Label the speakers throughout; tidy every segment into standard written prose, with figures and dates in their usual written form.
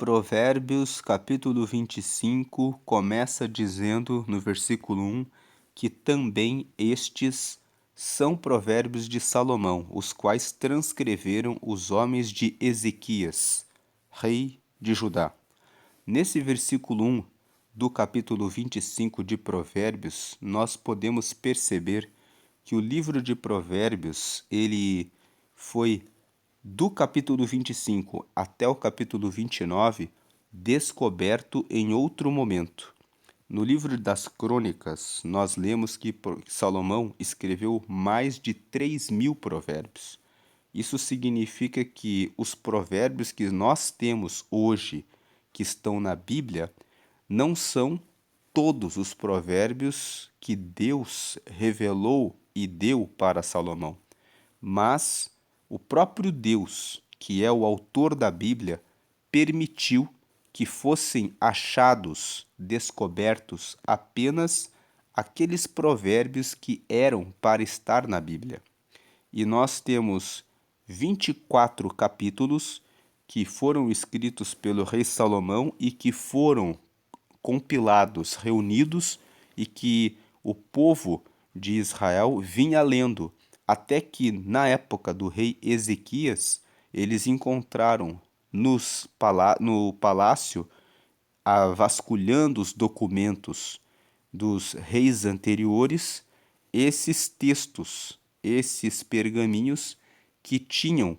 Speaker 1: Provérbios, capítulo 25, começa dizendo no versículo 1 que também estes são provérbios de Salomão, os quais transcreveram os homens de Ezequias, rei de Judá. Nesse versículo 1 do capítulo 25 de Provérbios, nós podemos perceber que o livro de Provérbios, ele foi do capítulo 25 até o capítulo 29, descoberto em outro momento. No livro das Crônicas, nós lemos que Salomão escreveu mais de 3.000 provérbios. Isso significa que os provérbios que nós temos hoje, que estão na Bíblia, não são todos os provérbios que Deus revelou e deu para Salomão, mas o próprio Deus, que é o autor da Bíblia, permitiu que fossem achados, descobertos apenas aqueles provérbios que eram para estar na Bíblia. E nós temos 24 capítulos que foram escritos pelo rei Salomão e que foram compilados, reunidos, e que o povo de Israel vinha lendo, até que na época do rei Ezequias, eles encontraram no palácio, vasculhando os documentos dos reis anteriores, esses textos, esses pergaminhos que tinham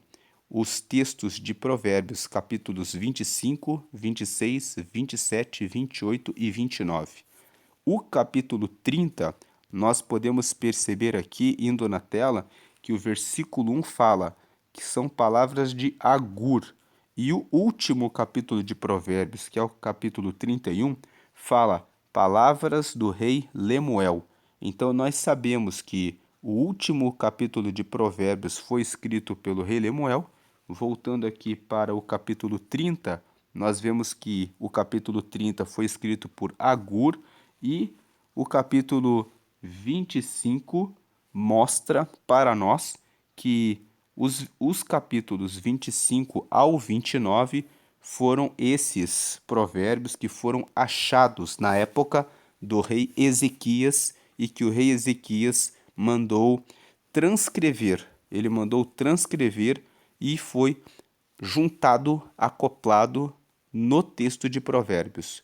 Speaker 1: os textos de Provérbios, capítulos 25, 26, 27, 28 e 29. O capítulo 30, nós podemos perceber aqui, indo na tela, que o versículo 1 fala que são palavras de Agur. E o último capítulo de Provérbios, que é o capítulo 31, fala palavras do rei Lemuel. Então nós sabemos que o último capítulo de Provérbios foi escrito pelo rei Lemuel. Voltando aqui para o capítulo 30, nós vemos que o capítulo 30 foi escrito por Agur e o capítulo 25 mostra para nós que os capítulos 25 ao 29 foram esses provérbios que foram achados na época do rei Ezequias e que o rei Ezequias mandou transcrever. Ele mandou transcrever e foi juntado, acoplado no texto de Provérbios.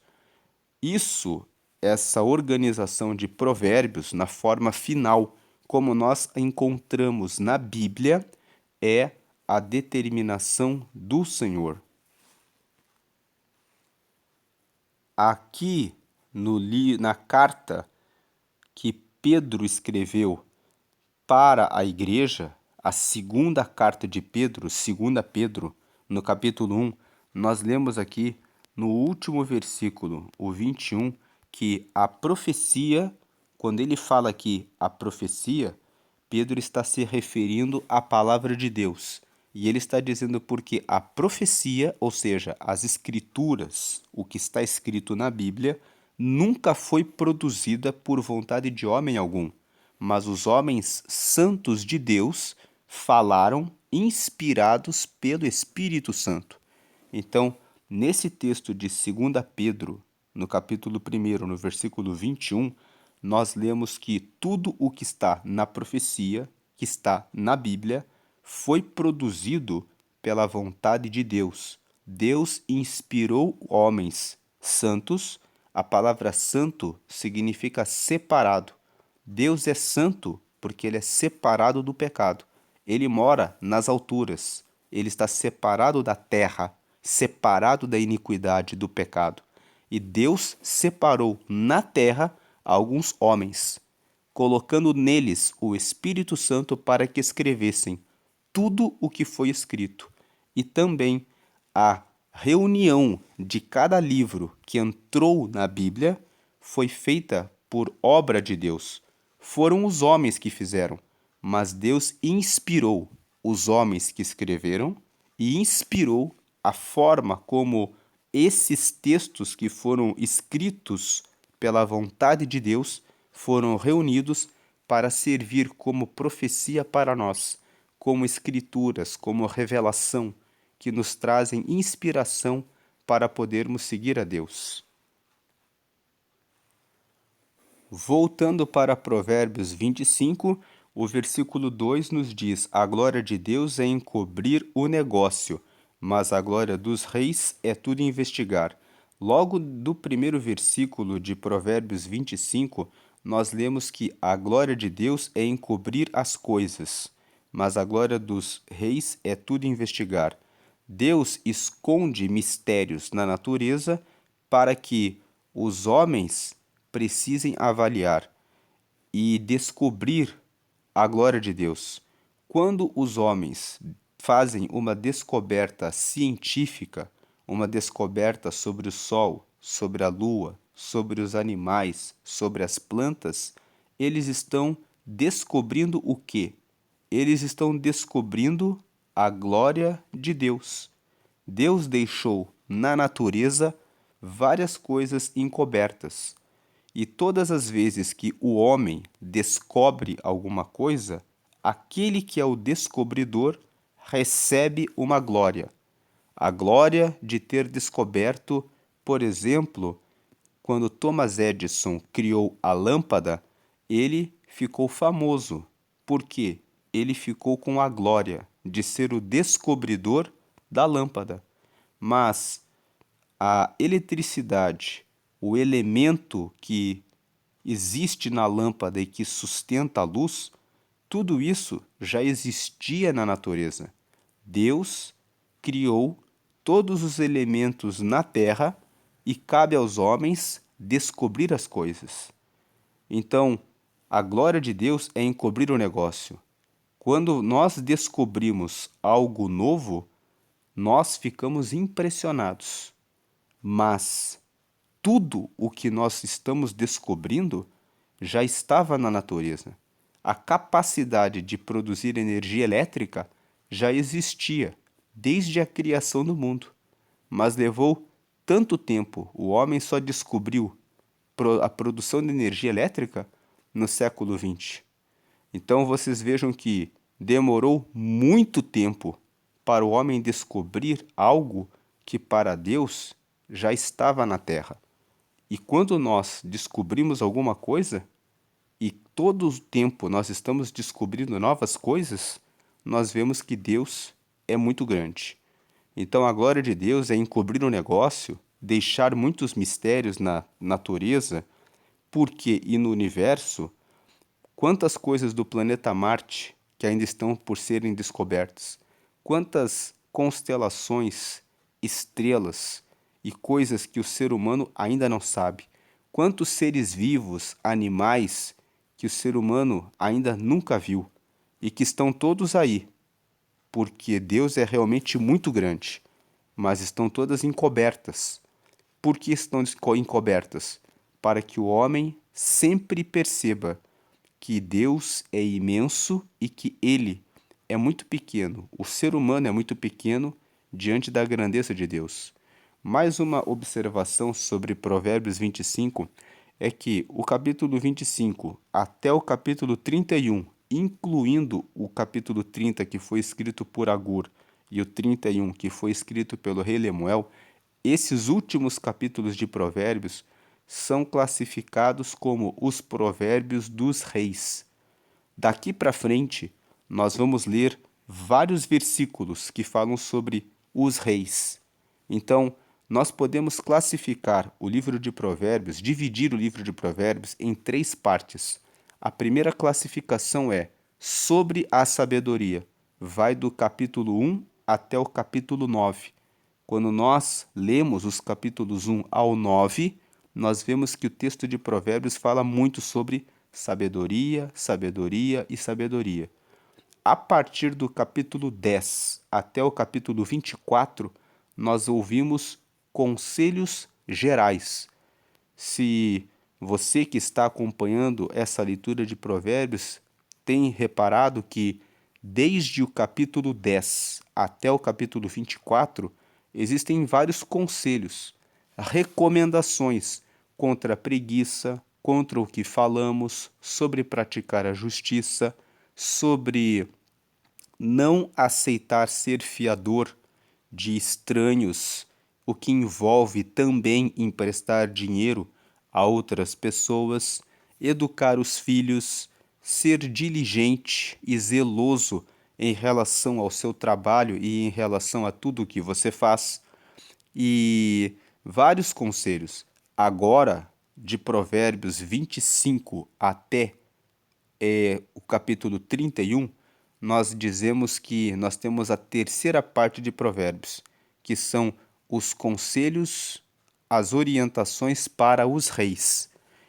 Speaker 1: Essa organização de provérbios na forma final, como nós encontramos na Bíblia, é a determinação do Senhor. Aqui na carta que Pedro escreveu para a igreja, a segunda carta de Pedro, 2 Pedro, no capítulo 1, nós lemos aqui no último versículo, o 21, que a profecia, quando ele fala aqui a profecia, Pedro está se referindo à palavra de Deus. E ele está dizendo porque a profecia, ou seja, as escrituras, o que está escrito na Bíblia, nunca foi produzida por vontade de homem algum, mas os homens santos de Deus falaram inspirados pelo Espírito Santo. Então, nesse texto de 2 Pedro, no capítulo 1, no versículo 21, nós lemos que tudo o que está na profecia, que está na Bíblia, foi produzido pela vontade de Deus. Deus inspirou homens santos. A palavra santo significa separado. Deus é santo porque ele é separado do pecado. Ele mora nas alturas. Ele está separado da terra, separado da iniquidade, do pecado. E Deus separou na terra alguns homens, colocando neles o Espírito Santo para que escrevessem tudo o que foi escrito. E também a reunião de cada livro que entrou na Bíblia foi feita por obra de Deus. Foram os homens que fizeram, mas Deus inspirou os homens que escreveram e inspirou a forma como esses textos que foram escritos pela vontade de Deus foram reunidos para servir como profecia para nós, como escrituras, como revelação, que nos trazem inspiração para podermos seguir a Deus. Voltando para Provérbios 25, o versículo 2 nos diz: A glória de Deus é encobrir o negócio, mas a glória dos reis é tudo investigar. Logo do primeiro versículo de Provérbios 25, nós lemos que a glória de Deus é encobrir as coisas, mas a glória dos reis é tudo investigar. Deus esconde mistérios na natureza para que os homens precisem avaliar e descobrir a glória de Deus. Quando os homens fazem uma descoberta científica, uma descoberta sobre o Sol, sobre a Lua, sobre os animais, sobre as plantas, eles estão descobrindo o quê? Eles estão descobrindo a glória de Deus. Deus deixou na natureza várias coisas encobertas. E todas as vezes que o homem descobre alguma coisa, aquele que é o descobridor recebe uma glória. A glória de ter descoberto, por exemplo, quando Thomas Edison criou a lâmpada, ele ficou famoso. Por quê? Ele ficou com a glória de ser o descobridor da lâmpada. Mas a eletricidade, o elemento que existe na lâmpada e que sustenta a luz, tudo isso já existia na natureza. Deus criou todos os elementos na terra e cabe aos homens descobrir as coisas. Então, a glória de Deus é encobrir o negócio. Quando nós descobrimos algo novo, nós ficamos impressionados. Mas tudo o que nós estamos descobrindo já estava na natureza. A capacidade de produzir energia elétrica já existia desde a criação do mundo, mas levou tanto tempo, o homem só descobriu a produção de energia elétrica no século XX. Então vocês vejam que demorou muito tempo para o homem descobrir algo que para Deus já estava na Terra. E quando nós descobrimos alguma coisa, e todo o tempo nós estamos descobrindo novas coisas, nós vemos que Deus é muito grande. Então a glória de Deus é encobrir o negócio, deixar muitos mistérios na natureza, porque e no universo, quantas coisas do planeta Marte que ainda estão por serem descobertas, quantas constelações, estrelas e coisas que o ser humano ainda não sabe, quantos seres vivos, animais que o ser humano ainda nunca viu e que estão todos aí, porque Deus é realmente muito grande, mas estão todas encobertas. Por que estão encobertas? Para que o homem sempre perceba que Deus é imenso e que ele é muito pequeno. O ser humano é muito pequeno diante da grandeza de Deus. Mais uma observação sobre Provérbios 25 é que o capítulo 25 até o capítulo 31, incluindo o capítulo 30 que foi escrito por Agur e o 31 que foi escrito pelo rei Lemuel, esses últimos capítulos de Provérbios são classificados como os Provérbios dos Reis. Daqui para frente, nós vamos ler vários versículos que falam sobre os reis. Então, nós podemos classificar o livro de Provérbios, dividir o livro de Provérbios em três partes. A primeira classificação é sobre a sabedoria. Vai do capítulo 1 até o capítulo 9. Quando nós lemos os capítulos 1 ao 9, nós vemos que o texto de Provérbios fala muito sobre sabedoria, sabedoria e sabedoria. A partir do capítulo 10 até o capítulo 24, nós ouvimos conselhos gerais. Se você que está acompanhando essa leitura de Provérbios tem reparado que desde o capítulo 10 até o capítulo 24, existem vários conselhos, recomendações contra a preguiça, contra o que falamos, sobre praticar a justiça, sobre não aceitar ser fiador de estranhos o que envolve também emprestar dinheiro a outras pessoas, educar os filhos, ser diligente e zeloso em relação ao seu trabalho e em relação a tudo o que você faz, e vários conselhos. Agora, de Provérbios 25 até o capítulo 31, nós dizemos que nós temos a terceira parte de Provérbios, que são os conselhos, as orientações para os reis.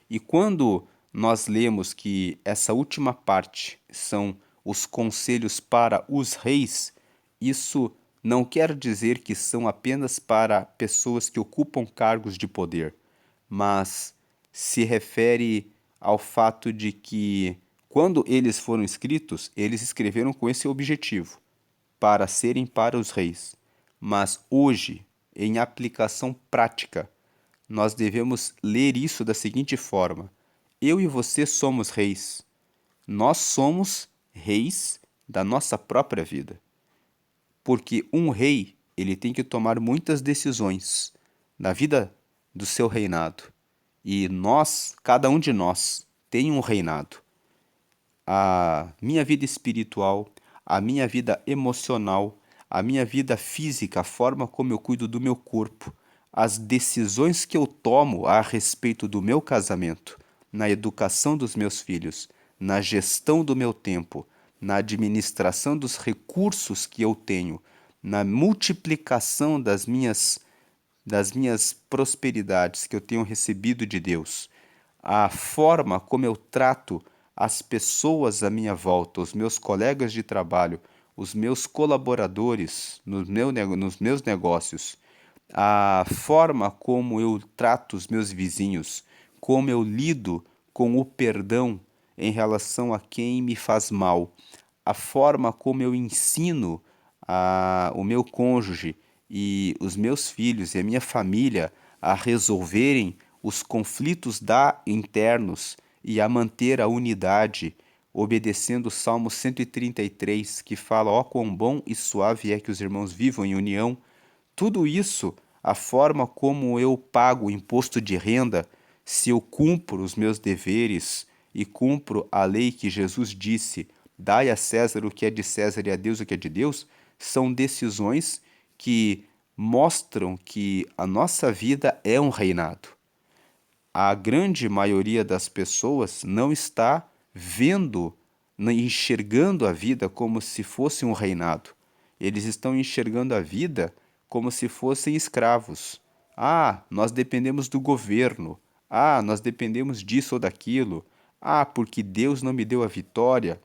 Speaker 1: E quando nós lemos que essa última parte são os conselhos para os reis, isso não quer dizer que são apenas para pessoas que ocupam cargos de poder, mas se refere ao fato de que, quando eles foram escritos, eles escreveram com esse objetivo, para serem para os reis. Mas hoje, em aplicação prática, nós devemos ler isso da seguinte forma: eu e você somos reis. Nós somos reis da nossa própria vida. Porque um rei, ele tem que tomar muitas decisões na vida do seu reinado. E nós, cada um de nós, tem um reinado. A minha vida espiritual, a minha vida emocional, a minha vida física, a forma como eu cuido do meu corpo, as decisões que eu tomo a respeito do meu casamento, na educação dos meus filhos, na gestão do meu tempo, na administração dos recursos que eu tenho, na multiplicação das minhas prosperidades que eu tenho recebido de Deus, a forma como eu trato as pessoas à minha volta, os meus colegas de trabalho, os meus colaboradores nos meus negócios, a forma como eu trato os meus vizinhos, como eu lido com o perdão em relação a quem me faz mal, a forma como eu ensino o meu cônjuge e os meus filhos e a minha família a resolverem os conflitos internos e a manter a unidade, obedecendo o Salmo 133, que fala: ó quão bom e suave é que os irmãos vivam em união. Tudo isso, a forma como eu pago o imposto de renda, se eu cumpro os meus deveres e cumpro a lei que Jesus disse: dai a César o que é de César e a Deus o que é de Deus, são decisões que mostram que a nossa vida é um reinado. A grande maioria das pessoas não está vendo, enxergando a vida como se fosse um reinado. Eles estão enxergando a vida como se fossem escravos. Ah, nós dependemos do governo. Ah, nós dependemos disso ou daquilo. Ah, porque Deus não me deu a vitória.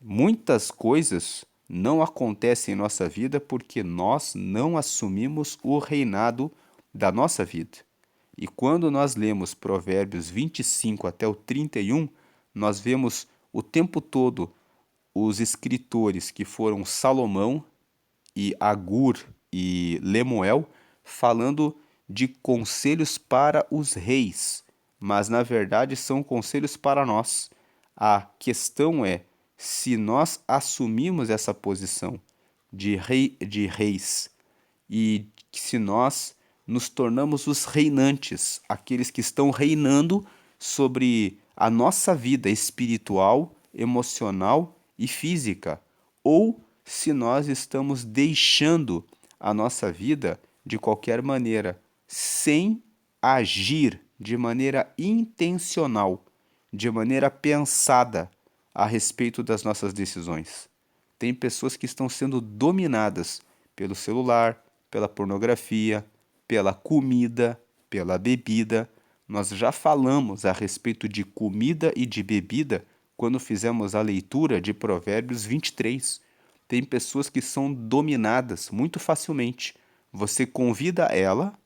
Speaker 1: Muitas coisas não acontecem em nossa vida porque nós não assumimos o reinado da nossa vida. E quando nós lemos Provérbios 25 até o 31, nós vemos o tempo todo os escritores que foram Salomão e Agur e Lemuel falando de conselhos para os reis, mas na verdade são conselhos para nós. A questão é se nós assumimos essa posição de reis e se nós nos tornamos os reinantes, aqueles que estão reinando sobre a nossa vida espiritual, emocional e física, ou se nós estamos deixando a nossa vida de qualquer maneira, sem agir de maneira intencional, de maneira pensada a respeito das nossas decisões. Tem pessoas que estão sendo dominadas pelo celular, pela pornografia, pela comida, pela bebida. Nós já falamos a respeito de comida e de bebida quando fizemos a leitura de Provérbios 23. Tem pessoas que são dominadas muito facilmente. Você convida ela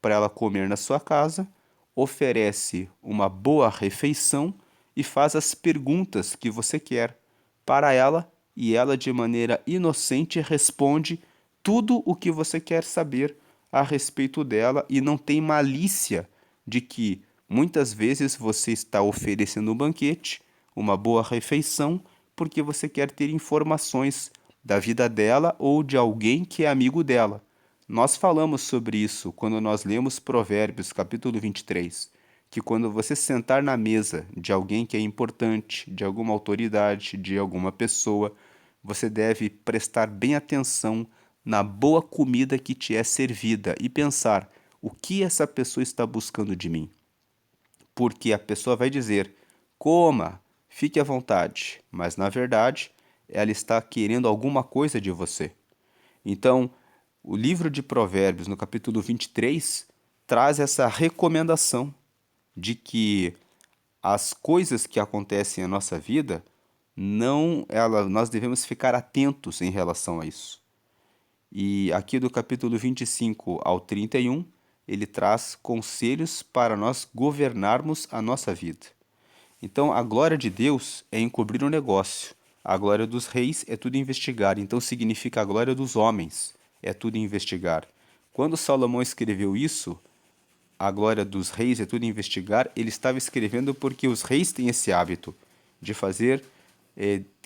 Speaker 1: para ela comer na sua casa, oferece uma boa refeição e faz as perguntas que você quer para ela, e ela, de maneira inocente, responde tudo o que você quer saber a respeito dela e não tem malícia de que muitas vezes você está oferecendo um banquete, uma boa refeição, porque você quer ter informações da vida dela ou de alguém que é amigo dela. Nós falamos sobre isso quando nós lemos Provérbios, capítulo 23, que quando você sentar na mesa de alguém que é importante, de alguma autoridade, de alguma pessoa, você deve prestar bem atenção na boa comida que te é servida e pensar o que essa pessoa está buscando de mim. Porque a pessoa vai dizer: coma, fique à vontade, mas na verdade ela está querendo alguma coisa de você. Então, o livro de Provérbios, no capítulo 23, traz essa recomendação de que as coisas que acontecem na nossa vida, nós devemos ficar atentos em relação a isso. E aqui do capítulo 25 ao 31, ele traz conselhos para nós governarmos a nossa vida. Então, a glória de Deus é encobrir o negócio. A glória dos reis é tudo investigar. Então, significa a glória dos homens é tudo investigar. Quando Salomão escreveu isso, a glória dos reis é tudo investigar, ele estava escrevendo porque os reis têm esse hábito de fazer,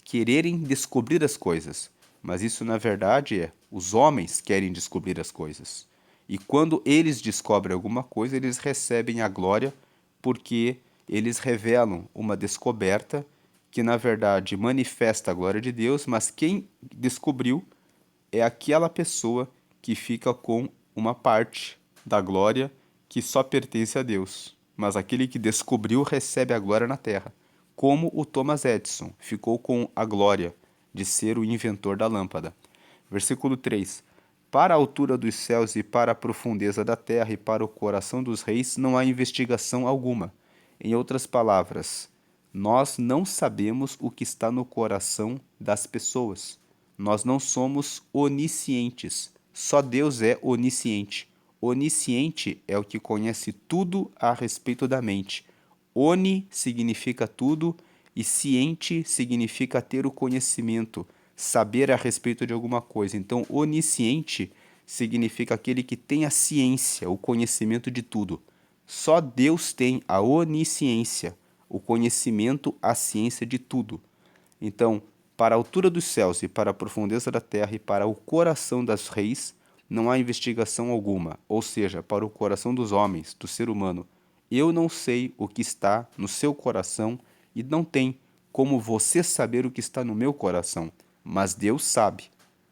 Speaker 1: quererem descobrir as coisas. Mas isso, na verdade, é os homens querem descobrir as coisas. E quando eles descobrem alguma coisa, eles recebem a glória porque eles revelam uma descoberta que, na verdade, manifesta a glória de Deus, mas quem descobriu é aquela pessoa que fica com uma parte da glória que só pertence a Deus. Mas aquele que descobriu recebe a glória na terra, como o Thomas Edison ficou com a glória de ser o inventor da lâmpada. Versículo 3: Para a altura dos céus e para a profundeza da terra e para o coração dos reis não há investigação alguma. Em outras palavras, nós não sabemos o que está no coração das pessoas. Nós não somos oniscientes. Só Deus é onisciente. Onisciente é o que conhece tudo a respeito da mente. Oni significa tudo e ciente significa ter o conhecimento, saber a respeito de alguma coisa. Então, onisciente significa aquele que tem a ciência, o conhecimento de tudo. Só Deus tem a onisciência, o conhecimento, a ciência de tudo. Então, para a altura dos céus e para a profundeza da terra e para o coração das reis, não há investigação alguma, ou seja, para o coração dos homens, do ser humano. Eu não sei o que está no seu coração e não tem como você saber o que está no meu coração, mas Deus sabe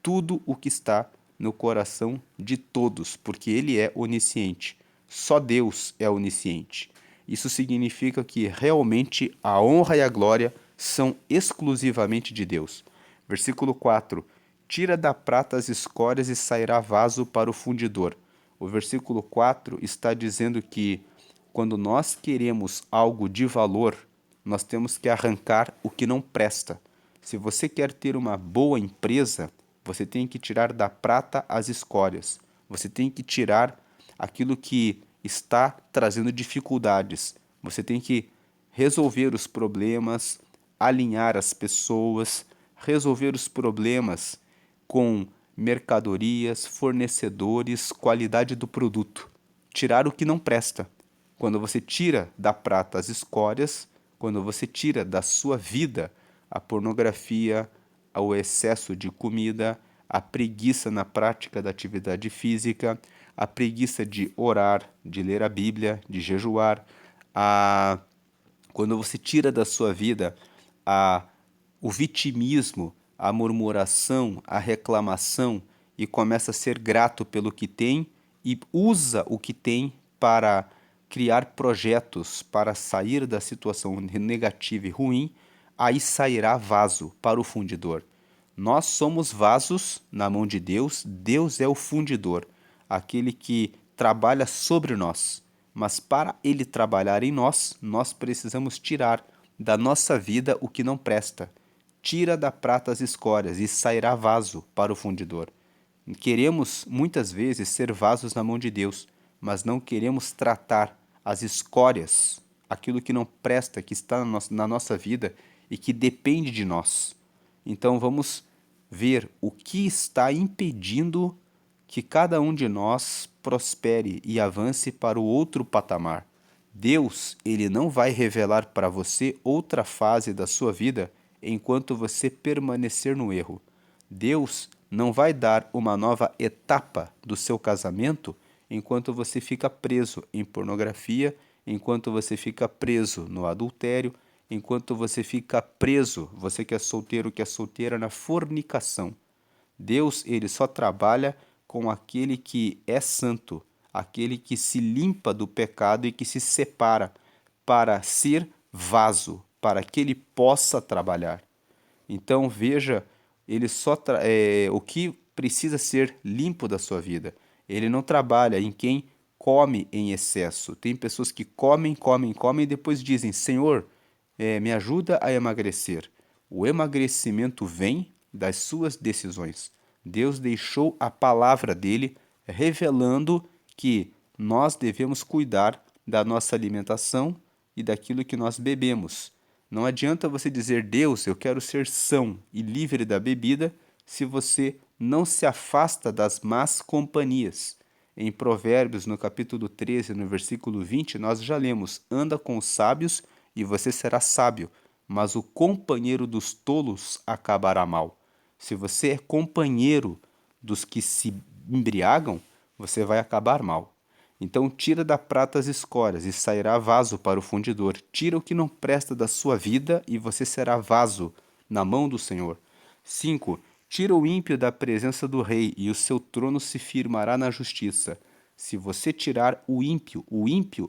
Speaker 1: tudo o que está no coração de todos, porque Ele é onisciente. Só Deus é onisciente. Isso significa que realmente a honra e a glória são exclusivamente de Deus. Versículo 4: Tira da prata as escórias e sairá vaso para o fundidor. O versículo 4 está dizendo que quando nós queremos algo de valor, nós temos que arrancar o que não presta. Se você quer ter uma boa empresa, você tem que tirar da prata as escórias. Você tem que tirar aquilo que está trazendo dificuldades. Você tem que resolver os problemas, alinhar as pessoas, resolver os problemas com mercadorias, fornecedores, qualidade do produto. Tirar o que não presta. Quando você tira da prata as escórias, quando você tira da sua vida a pornografia, o excesso de comida, a preguiça na prática da atividade física, a preguiça de orar, de ler a Bíblia, de jejuar, quando você tira da sua vida a, o vitimismo, a murmuração, a reclamação e começa a ser grato pelo que tem e usa o que tem para criar projetos para sair da situação negativa e ruim, aí sairá vaso para o fundidor. Nós somos vasos na mão de Deus, Deus é o fundidor, aquele que trabalha sobre nós. Mas para ele trabalhar em nós, nós precisamos tirar da nossa vida o que não presta. Tira da prata as escórias e sairá vaso para o fundidor. Queremos muitas vezes ser vasos na mão de Deus, mas não queremos tratar as escórias, aquilo que não presta, que está na nossa vida e que depende de nós. Então vamos ver o que está impedindo que cada um de nós prospere e avance para o outro patamar. Deus, ele não vai revelar para você outra fase da sua vida enquanto você permanecer no erro. Deus não vai dar uma nova etapa do seu casamento enquanto você fica preso em pornografia, enquanto você fica preso no adultério, enquanto você fica preso, você que é solteiro, que é solteira, na fornicação. Deus, ele só trabalha com aquele que é santo, aquele que se limpa do pecado e que se separa para ser vaso, para que ele possa trabalhar. Então veja, ele o que precisa ser limpo da sua vida. Ele não trabalha em quem come em excesso. Tem pessoas que comem, comem, comem e depois dizem: Senhor, me ajuda a emagrecer. O emagrecimento vem das suas decisões. Deus deixou a palavra dele revelando que nós devemos cuidar da nossa alimentação e daquilo que nós bebemos. Não adianta você dizer: Deus, eu quero ser são e livre da bebida, se você não se afasta das más companhias. Em Provérbios, no capítulo 13, no versículo 20, nós já lemos: anda com os sábios e você será sábio, mas o companheiro dos tolos acabará mal. Se você é companheiro dos que se embriagam, você vai acabar mal. Então tira da prata as escórias e sairá vaso para o fundidor. Tira o que não presta da sua vida e você será vaso na mão do Senhor. 5. Tira o ímpio da presença do rei e o seu trono se firmará na justiça. Se você tirar o ímpio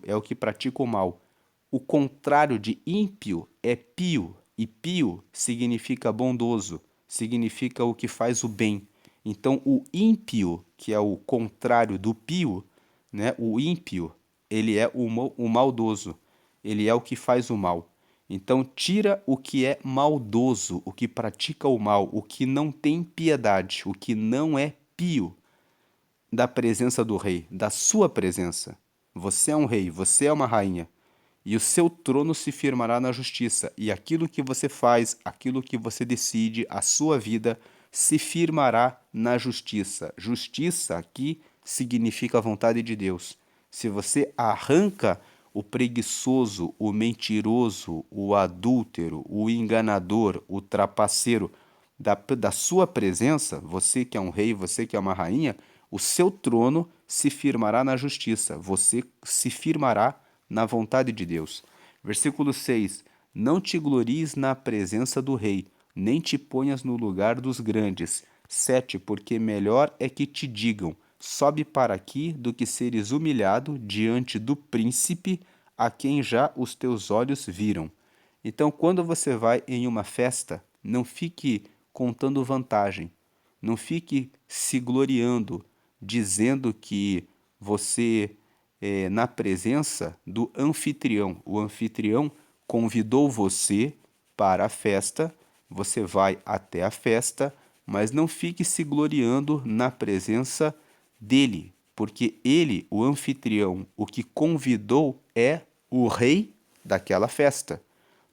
Speaker 1: é o que pratica o mal. O contrário de ímpio é pio, e pio significa bondoso, significa o que faz o bem. Então, o ímpio, que é o contrário do pio, né? O ímpio, ele é o maldoso, ele é o que faz o mal. Então, tira o que é maldoso, o que pratica o mal, o que não tem piedade, o que não é pio, da presença do rei, da sua presença. Você é um rei, você é uma rainha, e o seu trono se firmará na justiça, e aquilo que você faz, aquilo que você decide, a sua vida se firmará na justiça. Justiça aqui significa a vontade de Deus. Se você arranca o preguiçoso, o mentiroso, o adúltero, o enganador, o trapaceiro da sua presença, você que é um rei, você que é uma rainha, o seu trono se firmará na justiça, você se firmará na vontade de Deus. Versículo 6: Não te glories na presença do rei, nem te ponhas no lugar dos grandes. 7: Porque melhor é que te digam: sobe para aqui, do que seres humilhado diante do príncipe, a quem já os teus olhos viram. Então, quando você vai em uma festa, não fique contando vantagem, não fique se gloriando, dizendo que você é na presença do anfitrião. O anfitrião convidou você para a festa, você vai até a festa, mas não fique se gloriando na presença dele, porque ele, o anfitrião, o que convidou é o rei daquela festa.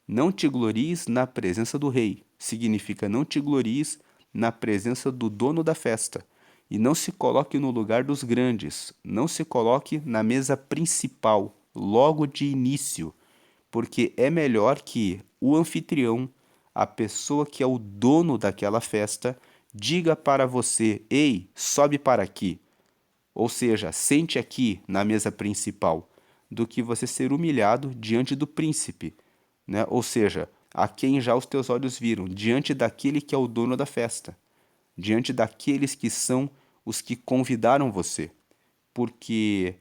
Speaker 1: Não te glories na presença do rei, significa não te glories na presença do dono da festa. E não se coloque no lugar dos grandes, não se coloque na mesa principal, logo de início, porque é melhor que o anfitrião, a pessoa que é o dono daquela festa, diga para você: ei, sobe para aqui. Ou seja, sente aqui na mesa principal, do que você ser humilhado diante do príncipe, né? Ou seja, a quem já os teus olhos viram, diante daquele que é o dono da festa, diante daqueles que são os que convidaram você, porque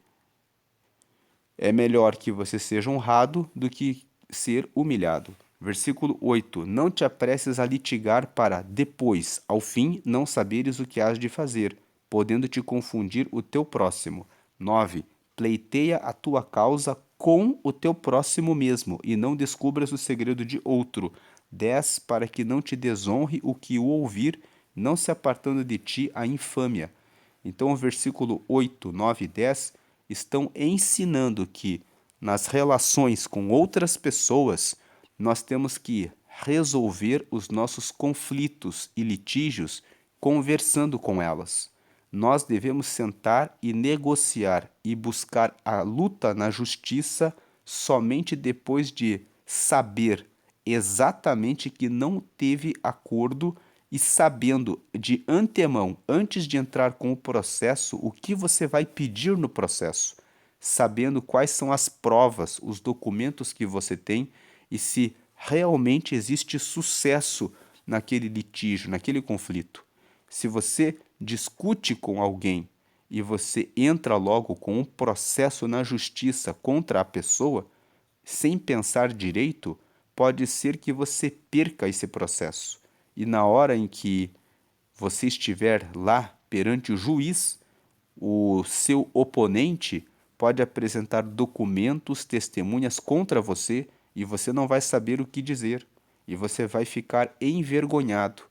Speaker 1: é melhor que você seja honrado do que ser humilhado. Versículo 8: Não te apresses a litigar para depois, ao fim, não saberes o que has de fazer, podendo te confundir o teu próximo. 9: Pleiteia a tua causa com o teu próximo mesmo, e não descubras o segredo de outro. 10: Para que não te desonre o que o ouvir, não se apartando de ti a infâmia. Então, o versículo 8, 9 e 10 estão ensinando que nas relações com outras pessoas, nós temos que resolver os nossos conflitos e litígios conversando com elas. Nós devemos sentar e negociar e buscar a luta na justiça somente depois de saber exatamente que não teve acordo e sabendo de antemão, antes de entrar com o processo, o que você vai pedir no processo, sabendo quais são as provas, os documentos que você tem e se realmente existe sucesso naquele litígio, naquele conflito. Se você discute com alguém e você entra logo com um processo na justiça contra a pessoa, sem pensar direito, pode ser que você perca esse processo. E na hora em que você estiver lá perante o juiz, o seu oponente pode apresentar documentos, testemunhas contra você e você não vai saber o que dizer. E você vai ficar envergonhado.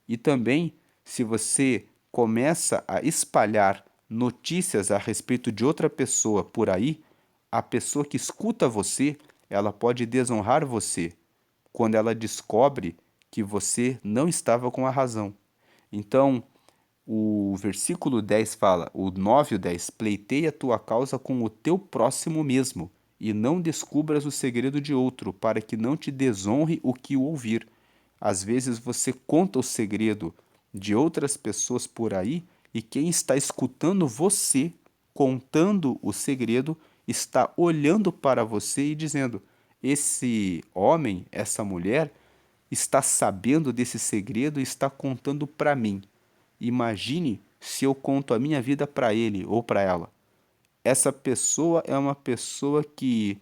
Speaker 1: E também, se você começa a espalhar notícias a respeito de outra pessoa por aí, a pessoa que escuta você, ela pode desonrar você quando ela descobre que você não estava com a razão. Então, o versículo 10 fala, o 9 e o 10, pleiteia a tua causa com o teu próximo mesmo, e não descubras o segredo de outro, para que não te desonre o que o ouvir. Às vezes você conta o segredo de outras pessoas por aí, e quem está escutando você contando o segredo está olhando para você e dizendo: esse homem, essa mulher, está sabendo desse segredo e está contando para mim. Imagine se eu conto a minha vida para ele ou para ela. Essa pessoa é uma pessoa que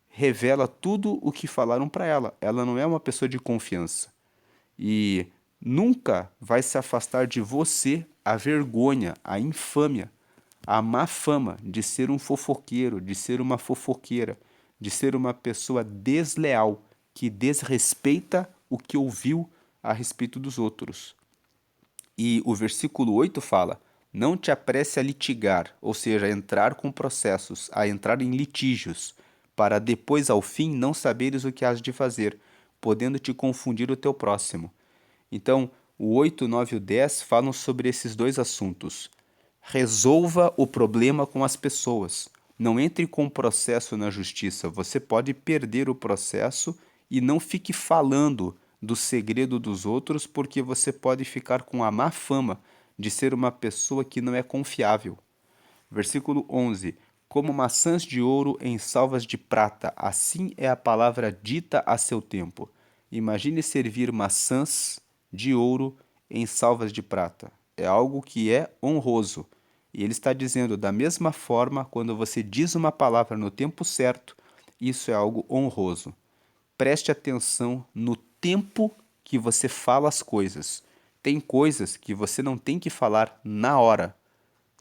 Speaker 1: revela tudo o que falaram para ela. Ela não é uma pessoa de confiança. E nunca vai se afastar de você a vergonha, a infâmia, a má fama de ser um fofoqueiro, de ser uma fofoqueira, de ser uma pessoa desleal, que desrespeita o que ouviu a respeito dos outros. E o versículo 8 fala: não te apresse a litigar, ou seja, a entrar com processos, a entrar em litígios, para depois ao fim não saberes o que has de fazer, podendo te confundir o teu próximo. Então, o 8, 9 e o 10 falam sobre esses dois assuntos. Resolva o problema com as pessoas. Não entre com o processo na justiça. Você pode perder o processo e não fique falando do segredo dos outros, porque você pode ficar com a má fama de ser uma pessoa que não é confiável. Versículo 11: como maçãs de ouro em salvas de prata, assim é a palavra dita a seu tempo. Imagine servir maçãs de ouro em salvas de prata. É algo que é honroso. E ele está dizendo, da mesma forma, quando você diz uma palavra no tempo certo, isso é algo honroso. Preste atenção no tempo que você fala as coisas. Tem coisas que você não tem que falar na hora.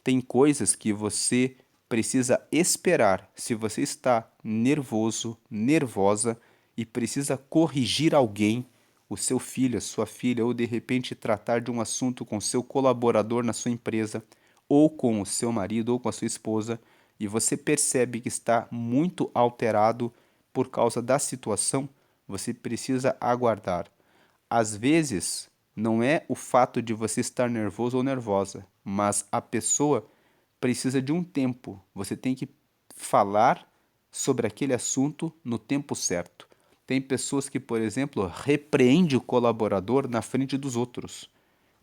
Speaker 1: Tem coisas que você precisa esperar. Se você está nervoso, nervosa e precisa corrigir alguém, o seu filho, a sua filha, ou de repente tratar de um assunto com seu colaborador na sua empresa, ou com o seu marido, ou com a sua esposa, e você percebe que está muito alterado por causa da situação, você precisa aguardar. Às vezes, não é o fato de você estar nervoso ou nervosa, mas a pessoa precisa de um tempo. Você tem que falar sobre aquele assunto no tempo certo. Tem pessoas que, por exemplo, repreende o colaborador na frente dos outros,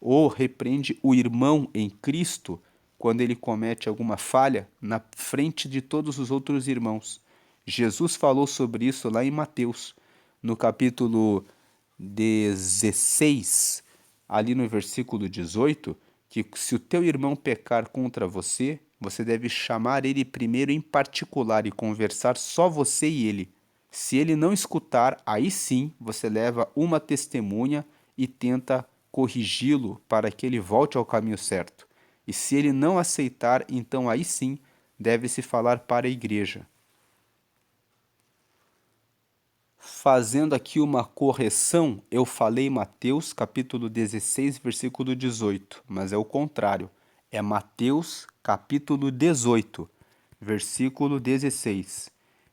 Speaker 1: ou repreende o irmão em Cristo quando ele comete alguma falha na frente de todos os outros irmãos. Jesus falou sobre isso lá em Mateus, no capítulo 16, ali no versículo 18, que se o teu irmão pecar contra você, você deve chamar ele primeiro em particular e conversar só você e ele. Se ele não escutar, aí sim você leva uma testemunha e tenta corrigi-lo para que ele volte ao caminho certo. E se ele não aceitar, então aí sim deve-se falar para a igreja. Fazendo aqui uma correção, eu falei Mateus capítulo 16, versículo 18, mas é o contrário. É Mateus capítulo 18, versículo 16,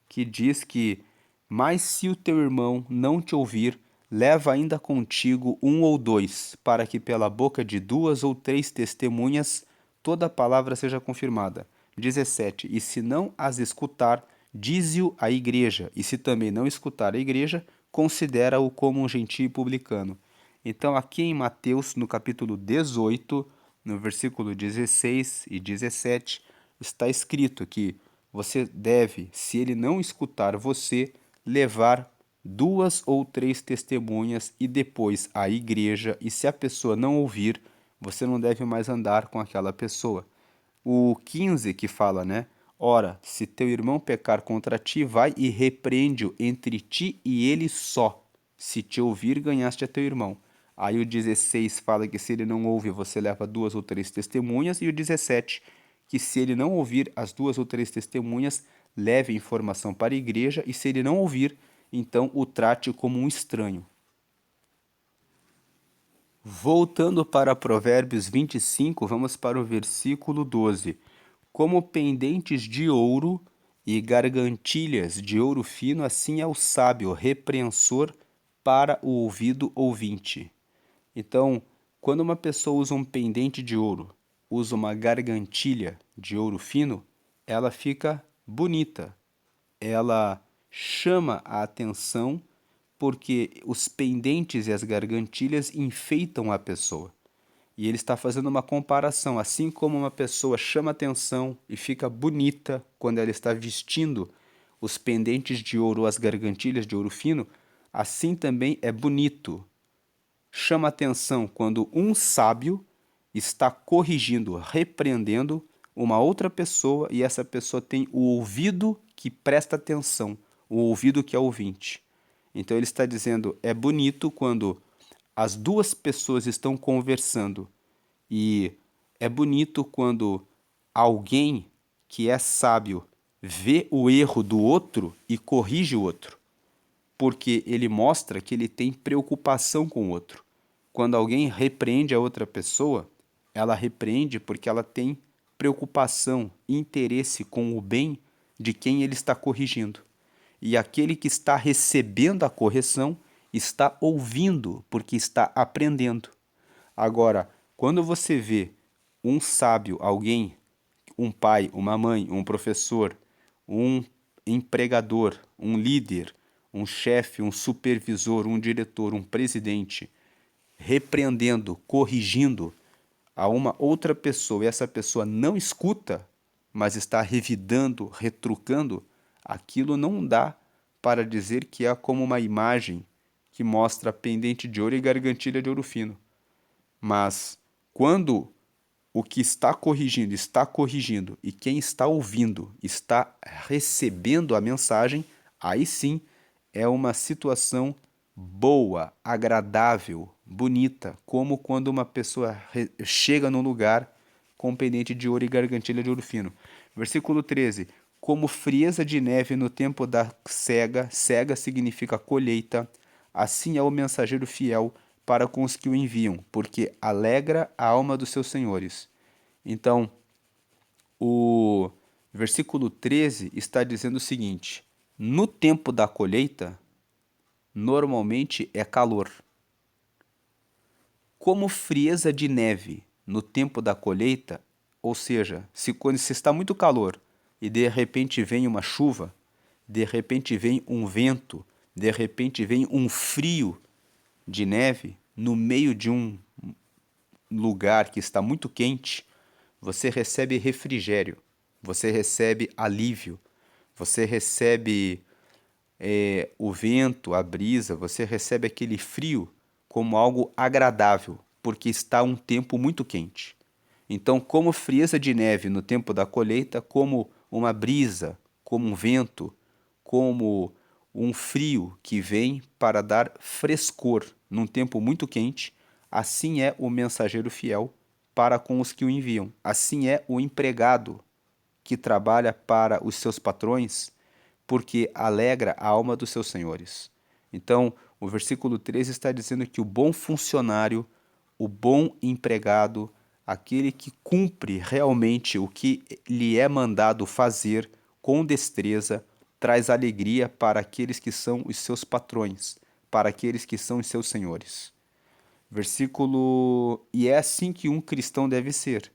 Speaker 1: que diz que: mas se o teu irmão não te ouvir, leva ainda contigo um ou dois, para que pela boca de duas ou três testemunhas toda a palavra seja confirmada. 17. E se não as escutar, dize-o à igreja, e se também não escutar a igreja, considera-o como um gentio publicano. Então, aqui em Mateus, no capítulo 18, no versículo 16 e 17, está escrito que você deve, se ele não escutar você, levar 2 ou 3 testemunhas e depois à igreja, e se a pessoa não ouvir, você não deve mais andar com aquela pessoa. O 15 que fala, né? Ora, se teu irmão pecar contra ti, vai e repreende-o entre ti e ele só. Se te ouvir, ganhaste a teu irmão. Aí o 16 fala que se ele não ouve, você leva 2 ou 3 testemunhas. E o 17, que se ele não ouvir as 2 ou 3 testemunhas, leve a informação para a igreja. E se ele não ouvir, então o trate como um estranho. Voltando para Provérbios 25, vamos para o versículo 12. Como pendentes de ouro e gargantilhas de ouro fino, assim é o sábio repreensor para o ouvido ouvinte. Então, quando uma pessoa usa um pendente de ouro, usa uma gargantilha de ouro fino, ela fica bonita, ela chama a atenção porque os pendentes e as gargantilhas enfeitam a pessoa. E ele está fazendo uma comparação, assim como uma pessoa chama atenção e fica bonita quando ela está vestindo os pendentes de ouro ou as gargantilhas de ouro fino, assim também é bonito. Chama atenção quando um sábio está corrigindo, repreendendo uma outra pessoa e essa pessoa tem o ouvido que presta atenção, o ouvido que é ouvinte. Então ele está dizendo, é bonito quando as 2 pessoas estão conversando e é bonito quando alguém que é sábio vê o erro do outro e corrige o outro, porque ele mostra que ele tem preocupação com o outro. Quando alguém repreende a outra pessoa, ela repreende porque ela tem preocupação, interesse com o bem de quem ele está corrigindo. E aquele que está recebendo a correção está ouvindo porque está aprendendo. Agora, quando você vê um sábio, alguém, um pai, uma mãe, um professor, um empregador, um líder, um chefe, um supervisor, um diretor, um presidente, repreendendo, corrigindo a uma outra pessoa e essa pessoa não escuta, mas está revidando, retrucando, aquilo não dá para dizer que é como uma imagem que mostra pendente de ouro e gargantilha de ouro fino. Mas quando o que está corrigindo e quem está ouvindo está recebendo a mensagem, aí sim é uma situação boa, agradável, bonita, como quando uma pessoa chega num lugar com pendente de ouro e gargantilha de ouro fino. Versículo 13. Como frieza de neve no tempo da cega, cega significa colheita, assim é o mensageiro fiel para com os que o enviam, porque alegra a alma dos seus senhores. Então, o versículo 13 está dizendo o seguinte: no tempo da colheita, normalmente é calor. Como frieza de neve no tempo da colheita, ou seja, quando se está muito calor e de repente vem uma chuva, de repente vem um vento, de repente vem um frio de neve no meio de um lugar que está muito quente, você recebe refrigério, você recebe alívio, você recebe o vento, a brisa, você recebe aquele frio como algo agradável, porque está um tempo muito quente. Então, como frieza de neve no tempo da colheita, como uma brisa, como um vento, como um frio que vem para dar frescor num tempo muito quente, assim é o mensageiro fiel para com os que o enviam. Assim é o empregado que trabalha para os seus patrões, porque alegra a alma dos seus senhores. Então, o versículo 13 está dizendo que o bom funcionário, o bom empregado, aquele que cumpre realmente o que lhe é mandado fazer com destreza, traz alegria para aqueles que são os seus patrões, para aqueles que são os seus senhores. Versículo. E é assim que um cristão deve ser.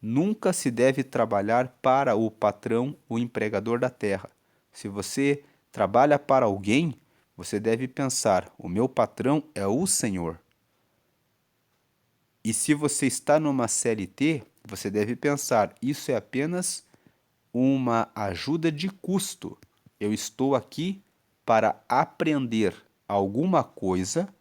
Speaker 1: Nunca se deve trabalhar para o patrão, o empregador da terra. Se você trabalha para alguém, você deve pensar: o meu patrão é o Senhor. E se você está numa CLT, você deve pensar, isso é apenas uma ajuda de custo. Eu estou aqui para aprender alguma coisa,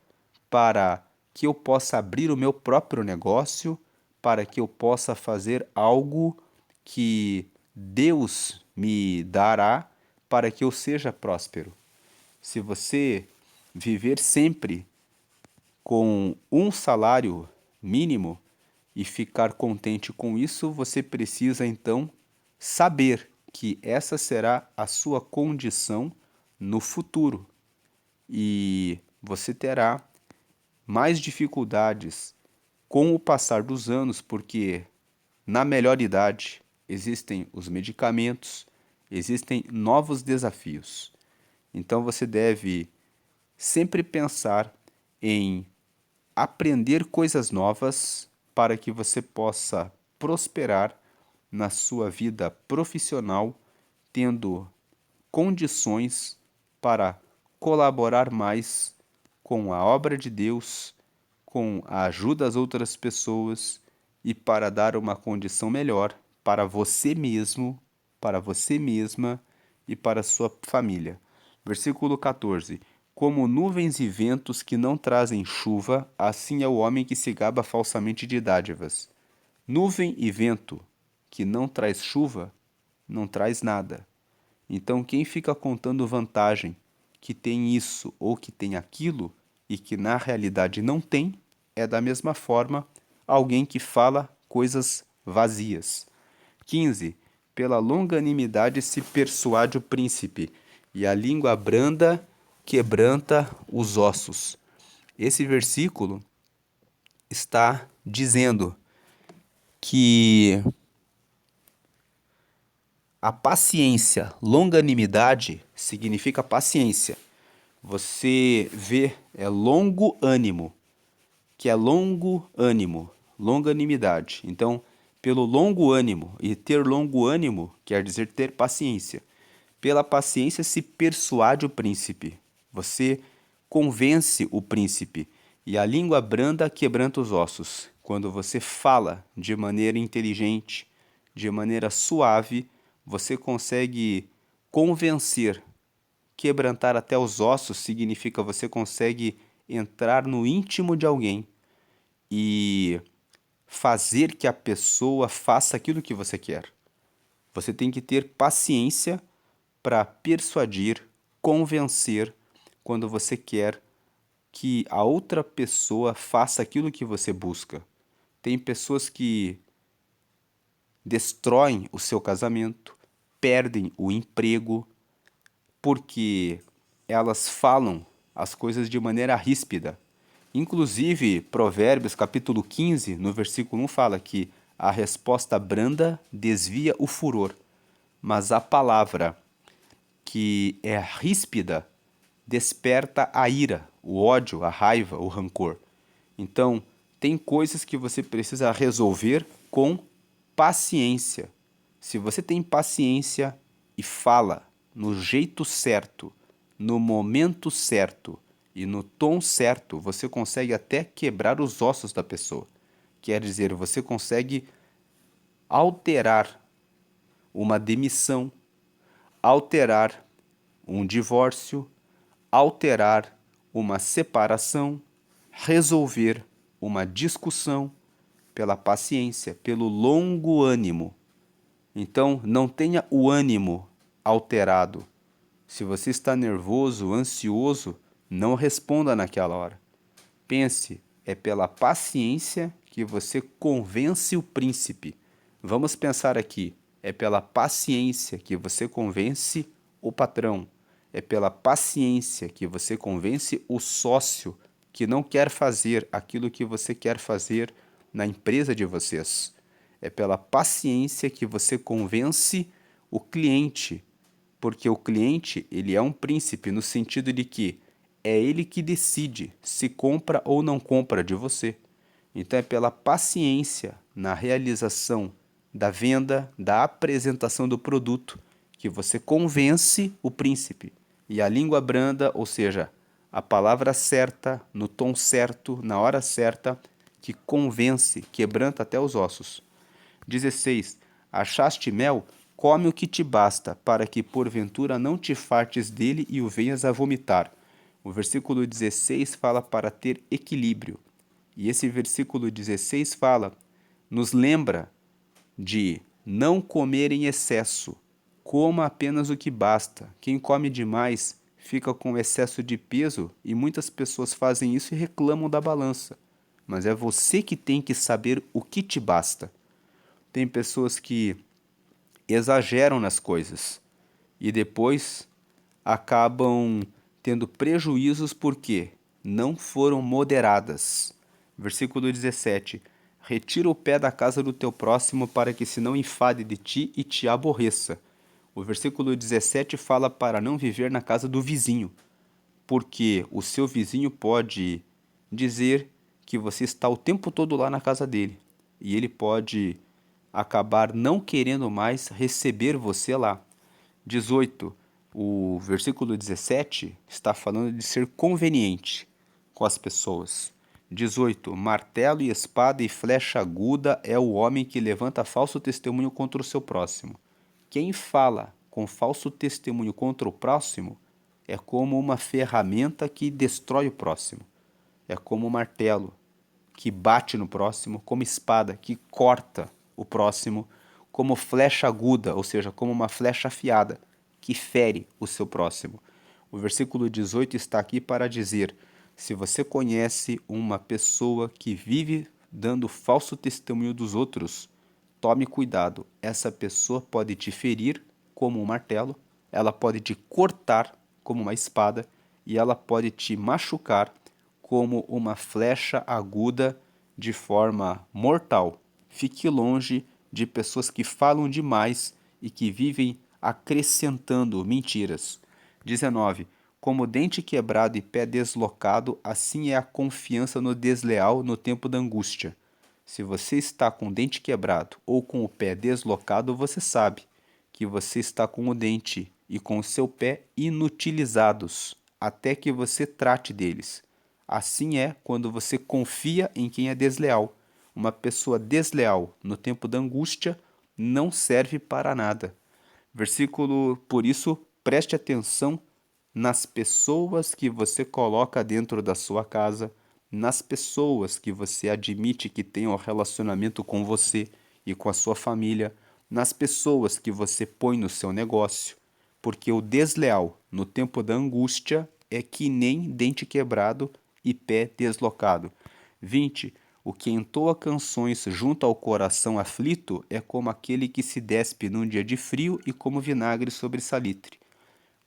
Speaker 1: para que eu possa abrir o meu próprio negócio, para que eu possa fazer algo que Deus me dará para que eu seja próspero. Se você viver sempre com um salário mínimo e ficar contente com isso, você precisa então saber que essa será a sua condição no futuro e você terá mais dificuldades com o passar dos anos, porque na melhor idade existem os medicamentos, existem novos desafios. Então você deve sempre pensar em aprender coisas novas para que você possa prosperar na sua vida profissional, tendo condições para colaborar mais com a obra de Deus, com a ajuda às outras pessoas e para dar uma condição melhor para você mesmo, para você mesma e para sua família. Versículo 14. Como nuvens e ventos que não trazem chuva, assim é o homem que se gaba falsamente de dádivas. Nuvem e vento que não traz chuva, não traz nada. Então, quem fica contando vantagem que tem isso ou que tem aquilo e que na realidade não tem, é da mesma forma alguém que fala coisas vazias. 15. Pela longanimidade se persuade o príncipe, e a língua branda quebranta os ossos. Esse versículo está dizendo que a paciência, longanimidade, significa paciência. Você vê, é longo ânimo, que é longo ânimo, longanimidade. Então, pelo longo ânimo, e ter longo ânimo quer dizer ter paciência. Pela paciência se persuade o príncipe. Você convence o príncipe. E a língua branda quebranta os ossos. Quando você fala de maneira inteligente, de maneira suave, você consegue convencer. Quebrantar até os ossos significa você consegue entrar no íntimo de alguém e fazer que a pessoa faça aquilo que você quer. Você tem que ter paciência para persuadir, convencer quando você quer que a outra pessoa faça aquilo que você busca. Tem pessoas que destroem o seu casamento, perdem o emprego, porque elas falam as coisas de maneira ríspida. Inclusive, Provérbios capítulo 15, no versículo 1, fala que a resposta branda desvia o furor, mas a palavra que é ríspida desperta a ira, o ódio, a raiva, o rancor. Então, tem coisas que você precisa resolver com paciência. Se você tem paciência e fala no jeito certo, no momento certo e no tom certo, você consegue até quebrar os ossos da pessoa. Quer dizer, você consegue alterar uma demissão, alterar um divórcio, alterar uma separação, resolver uma discussão pela paciência, pelo longo ânimo. Então, não tenha o ânimo alterado. Se você está nervoso, ansioso, não responda naquela hora. Pense, é pela paciência que você convence o príncipe. Vamos pensar aqui, é pela paciência que você convence o patrão. É pela paciência que você convence o sócio que não quer fazer aquilo que você quer fazer na empresa de vocês. É pela paciência que você convence o cliente, porque o cliente, ele é um príncipe no sentido de que é ele que decide se compra ou não compra de você. Então é pela paciência na realização da venda, da apresentação do produto, que você convence o príncipe. E a língua branda, ou seja, a palavra certa, no tom certo, na hora certa, que convence, quebranta até os ossos. 16. Achaste mel? Come o que te basta, para que porventura não te fartes dele e o venhas a vomitar. O versículo 16 fala para ter equilíbrio. E esse versículo 16 nos lembra de não comer em excesso. Coma apenas o que basta. Quem come demais fica com excesso de peso e muitas pessoas fazem isso e reclamam da balança. Mas é você que tem que saber o que te basta. Tem pessoas que exageram nas coisas e depois acabam tendo prejuízos porque não foram moderadas. Versículo 17. Retira o pé da casa do teu próximo para que se não enfade de ti e te aborreça. O versículo 17 fala para não viver na casa do vizinho, porque o seu vizinho pode dizer que você está o tempo todo lá na casa dele e ele pode acabar não querendo mais receber você lá. 18. O versículo 17 está falando de ser conveniente com as pessoas. 18. Martelo e espada e flecha aguda é o homem que levanta falso testemunho contra o seu próximo. Quem fala com falso testemunho contra o próximo é como uma ferramenta que destrói o próximo. É como um martelo que bate no próximo, como espada que corta o próximo, como flecha aguda, ou seja, como uma flecha afiada que fere o seu próximo. O versículo 18 está aqui para dizer: se você conhece uma pessoa que vive dando falso testemunho dos outros, tome cuidado. Essa pessoa pode te ferir como um martelo, ela pode te cortar como uma espada e ela pode te machucar como uma flecha aguda de forma mortal. Fique longe de pessoas que falam demais e que vivem acrescentando mentiras. 19. Como dente quebrado e pé deslocado, assim é a confiança no desleal no tempo da angústia. Se você está com o dente quebrado ou com o pé deslocado, você sabe que você está com o dente e com o seu pé inutilizados, até que você trate deles. Assim é quando você confia em quem é desleal. Uma pessoa desleal no tempo da angústia não serve para nada. Versículo, por isso, preste atenção nas pessoas que você coloca dentro da sua casa, nas pessoas que você admite que tenham um relacionamento com você e com a sua família, nas pessoas que você põe no seu negócio, porque o desleal no tempo da angústia é que nem dente quebrado e pé deslocado. 20. O que entoa canções junto ao coração aflito é como aquele que se despe num dia de frio e como vinagre sobre salitre.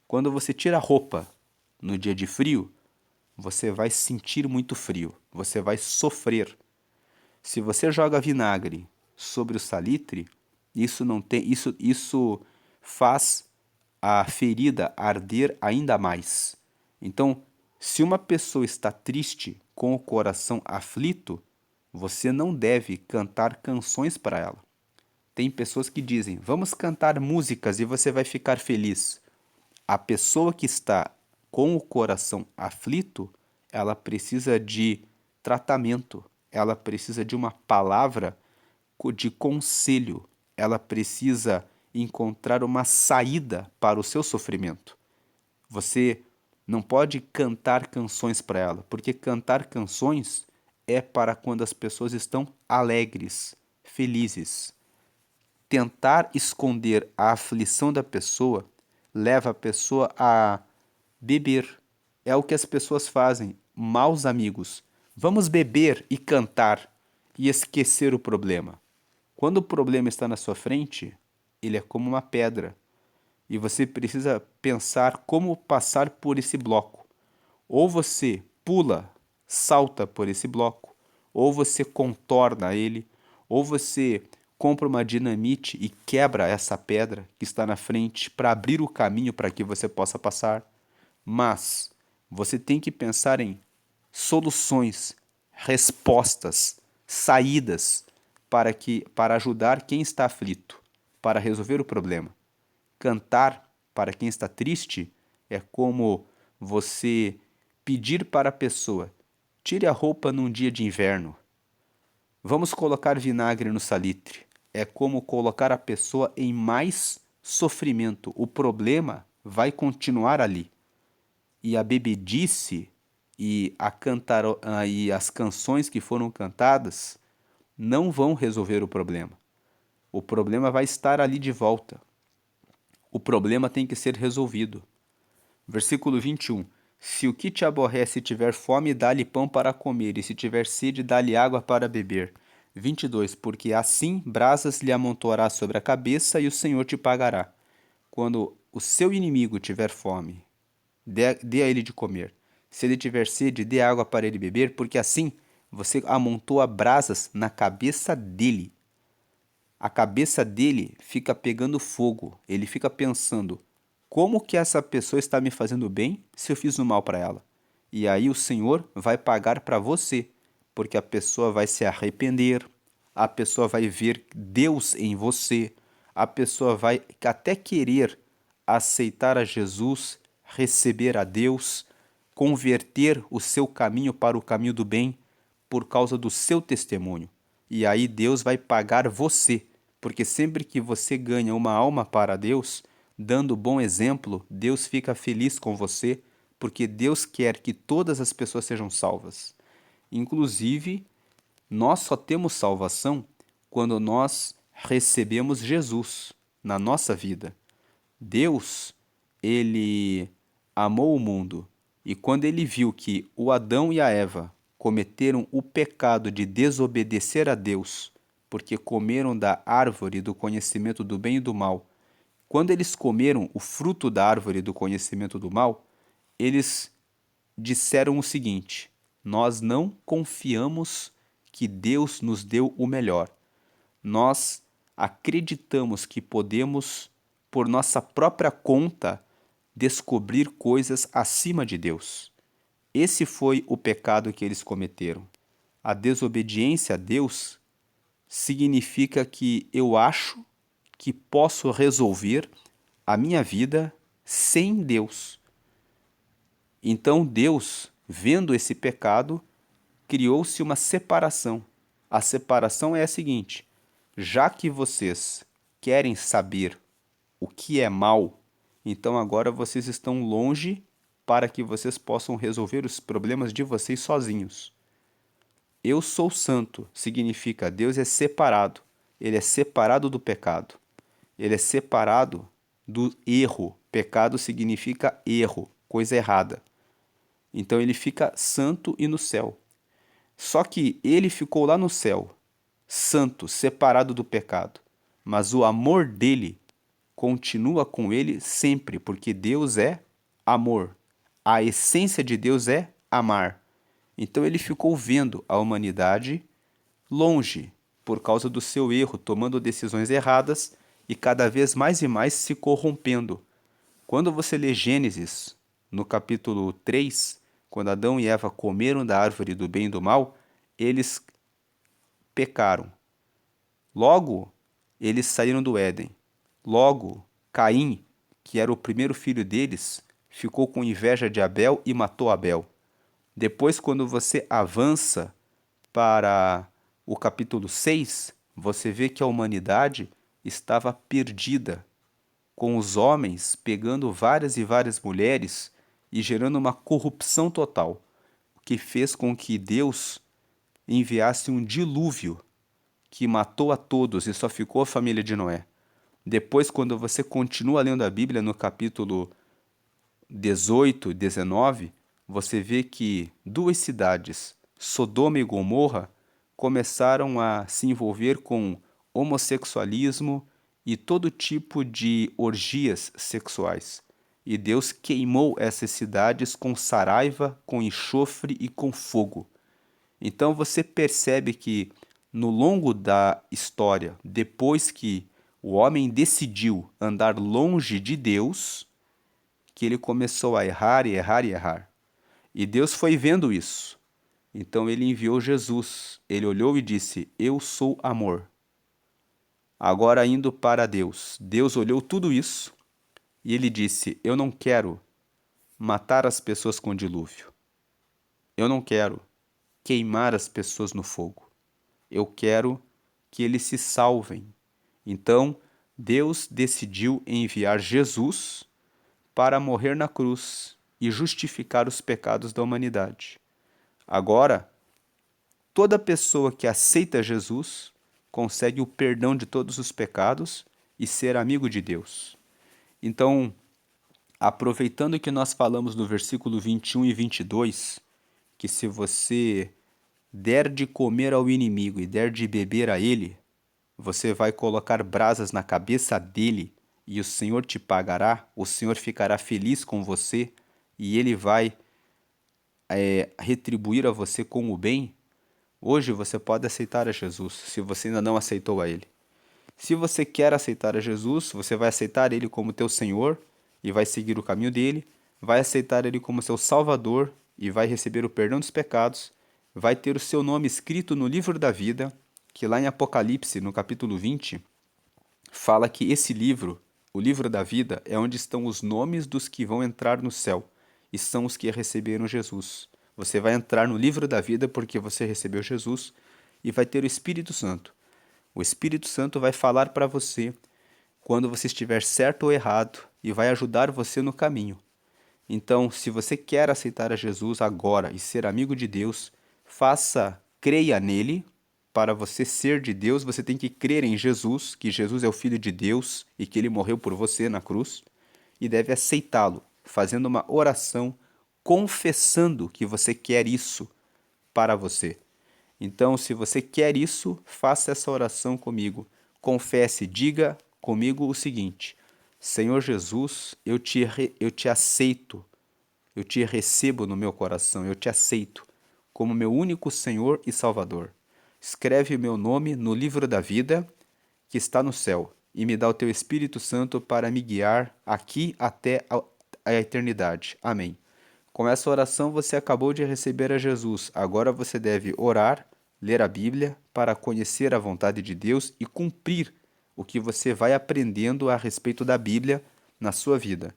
Speaker 1: Quando você tira a roupa no dia de frio, você vai sentir muito frio, você vai sofrer. Se você joga vinagre sobre o salitre, isso faz a ferida arder ainda mais. Então, se uma pessoa está triste, com o coração aflito, você não deve cantar canções para ela. Tem pessoas que dizem: "Vamos cantar músicas e você vai ficar feliz". A pessoa que está com o coração aflito, ela precisa de tratamento, ela precisa de uma palavra de conselho, ela precisa encontrar uma saída para o seu sofrimento. Você não pode cantar canções para ela, porque cantar canções é para quando as pessoas estão alegres, felizes. Tentar esconder a aflição da pessoa leva a pessoa a beber. É o que as pessoas fazem, maus amigos. Vamos beber e cantar e esquecer o problema. Quando o problema está na sua frente, ele é como uma pedra e você precisa pensar como passar por esse bloco. Ou você pula, salta por esse bloco, ou você contorna ele, ou você compra uma dinamite e quebra essa pedra que está na frente para abrir o caminho para que você possa passar. Mas você tem que pensar em soluções, respostas, saídas para ajudar quem está aflito, para resolver o problema. Cantar para quem está triste é como você pedir para a pessoa: tire a roupa num dia de inverno. Vamos colocar vinagre no salitre. É como colocar a pessoa em mais sofrimento. O problema vai continuar ali. E a bebedice e as canções que foram cantadas não vão resolver o problema. O problema vai estar ali de volta. O problema tem que ser resolvido. Versículo 21. Se o que te aborrece tiver fome, dá-lhe pão para comer, e se tiver sede, dá-lhe água para beber. 22. Porque assim brasas lhe amontoará sobre a cabeça, e o Senhor te pagará. Quando o seu inimigo tiver fome, dê a ele de comer. Se ele tiver sede, dê água para ele beber, porque assim você amontoa brasas na cabeça dele. A cabeça dele fica pegando fogo. Ele fica pensando: como que essa pessoa está me fazendo bem se eu fiz o mal para ela? E aí o Senhor vai pagar para você, porque a pessoa vai se arrepender, a pessoa vai ver Deus em você, a pessoa vai até querer aceitar a Jesus, receber a Deus, converter o seu caminho para o caminho do bem por causa do seu testemunho. E aí Deus vai pagar você, porque sempre que você ganha uma alma para Deus, dando bom exemplo, Deus fica feliz com você, porque Deus quer que todas as pessoas sejam salvas. Inclusive, nós só temos salvação quando nós recebemos Jesus na nossa vida. Deus, ele amou o mundo e quando ele viu que o Adão e a Eva cometeram o pecado de desobedecer a Deus, porque comeram da árvore do conhecimento do bem e do mal, quando eles comeram o fruto da árvore do conhecimento do mal, eles disseram o seguinte: nós não confiamos que Deus nos deu o melhor. Nós acreditamos que podemos, por nossa própria conta, descobrir coisas acima de Deus. Esse foi o pecado que eles cometeram. A desobediência a Deus significa que eu acho que posso resolver a minha vida sem Deus. Então Deus, vendo esse pecado, criou-se uma separação. A separação é a seguinte: já que vocês querem saber o que é mal, então agora vocês estão longe para que vocês possam resolver os problemas de vocês sozinhos. Eu sou santo significa Deus é separado. Ele é separado do pecado. Ele é separado do erro. Pecado significa erro, coisa errada. Então ele fica santo e no céu. Só que ele ficou lá no céu, santo, separado do pecado. Mas o amor dele continua com ele sempre, porque Deus é amor. A essência de Deus é amar. Então ele ficou vendo a humanidade longe, por causa do seu erro, tomando decisões erradas e cada vez mais e mais se corrompendo. Quando você lê Gênesis, no capítulo 3, quando Adão e Eva comeram da árvore do bem e do mal, eles pecaram. Logo, eles saíram do Éden. Logo, Caim, que era o primeiro filho deles, ficou com inveja de Abel e matou Abel. Depois, quando você avança para o capítulo 6, você vê que a humanidade estava perdida, com os homens pegando várias e várias mulheres e gerando uma corrupção total, o que fez com que Deus enviasse um dilúvio que matou a todos e só ficou a família de Noé. Depois, quando você continua lendo a Bíblia no capítulo 18, 19, você vê que duas cidades, Sodoma e Gomorra, começaram a se envolver com homossexualismo e todo tipo de orgias sexuais. E Deus queimou essas cidades com saraiva, com enxofre e com fogo. Então você percebe que no longo da história, depois que o homem decidiu andar longe de Deus, que ele começou a errar e errar e errar. E Deus foi vendo isso. Então ele enviou Jesus. Ele olhou e disse: Eu sou amor. Agora indo para Deus. Deus olhou tudo isso e ele disse: Eu não quero matar as pessoas com dilúvio. Eu não quero queimar as pessoas no fogo. eu quero que eles se salvem. Então, Deus decidiu enviar Jesus para morrer na cruz e justificar os pecados da humanidade. Agora, toda pessoa que aceita Jesus consegue o perdão de todos os pecados e ser amigo de Deus. Então, aproveitando que nós falamos no versículo 21 e 22, que se você der de comer ao inimigo e der de beber a ele, você vai colocar brasas na cabeça dele e o Senhor te pagará, o Senhor ficará feliz com você e ele vai retribuir a você com o bem. Hoje você pode aceitar a Jesus, se você ainda não aceitou a ele. Se você quer aceitar a Jesus, você vai aceitar ele como teu Senhor e vai seguir o caminho dele, vai aceitar ele como seu Salvador e vai receber o perdão dos pecados, vai ter o seu nome escrito no livro da vida, que lá em Apocalipse, no capítulo 20, fala que esse livro, o livro da vida, é onde estão os nomes dos que vão entrar no céu e são os que receberam Jesus. Você vai entrar no livro da vida porque você recebeu Jesus e vai ter o Espírito Santo. O Espírito Santo vai falar para você quando você estiver certo ou errado e vai ajudar você no caminho. Então, se você quer aceitar a Jesus agora e ser amigo de Deus, creia nele. Para você ser de Deus, você tem que crer em Jesus, que Jesus é o Filho de Deus e que ele morreu por você na cruz, e deve aceitá-lo, fazendo uma oração, confessando que você quer isso para você. Então, se você quer isso, faça essa oração comigo. Confesse, diga comigo o seguinte: Senhor Jesus, eu te aceito, eu te recebo no meu coração, eu te aceito como meu único Senhor e Salvador. Escreve o meu nome no livro da vida que está no céu e me dá o teu Espírito Santo para me guiar aqui até a eternidade. Amém. Com essa oração você acabou de receber a Jesus. Agora você deve orar, ler a Bíblia para conhecer a vontade de Deus e cumprir o que você vai aprendendo a respeito da Bíblia na sua vida.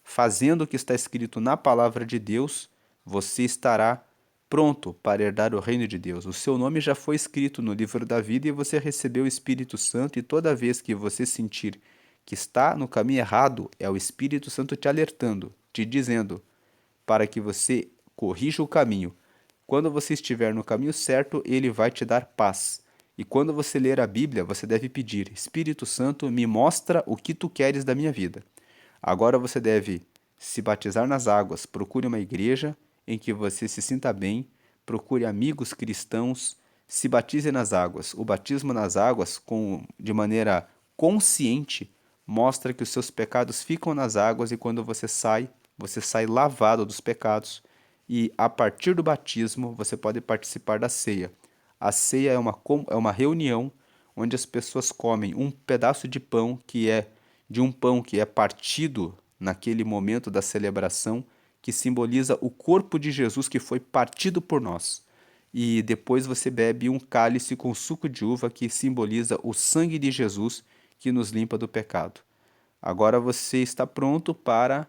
Speaker 1: Fazendo o que está escrito na palavra de Deus, você estará pronto para herdar o reino de Deus. O seu nome já foi escrito no livro da vida e você recebeu o Espírito Santo, e toda vez que você sentir que está no caminho errado, é o Espírito Santo te alertando, te dizendo para que você corrija o caminho. Quando você estiver no caminho certo, ele vai te dar paz. E quando você ler a Bíblia, você deve pedir: Espírito Santo, me mostra o que tu queres da minha vida. Agora você deve se batizar nas águas. Procure uma igreja em que você se sinta bem, procure amigos cristãos, se batize nas águas. O batismo nas águas, de maneira consciente, mostra que os seus pecados ficam nas águas e quando você sai lavado dos pecados. E a partir do batismo, você pode participar da ceia. A ceia é uma reunião onde as pessoas comem um pedaço de um pão que é partido naquele momento da celebração, que simboliza o corpo de Jesus que foi partido por nós. E depois você bebe um cálice com suco de uva que simboliza o sangue de Jesus que nos limpa do pecado. Agora você está pronto para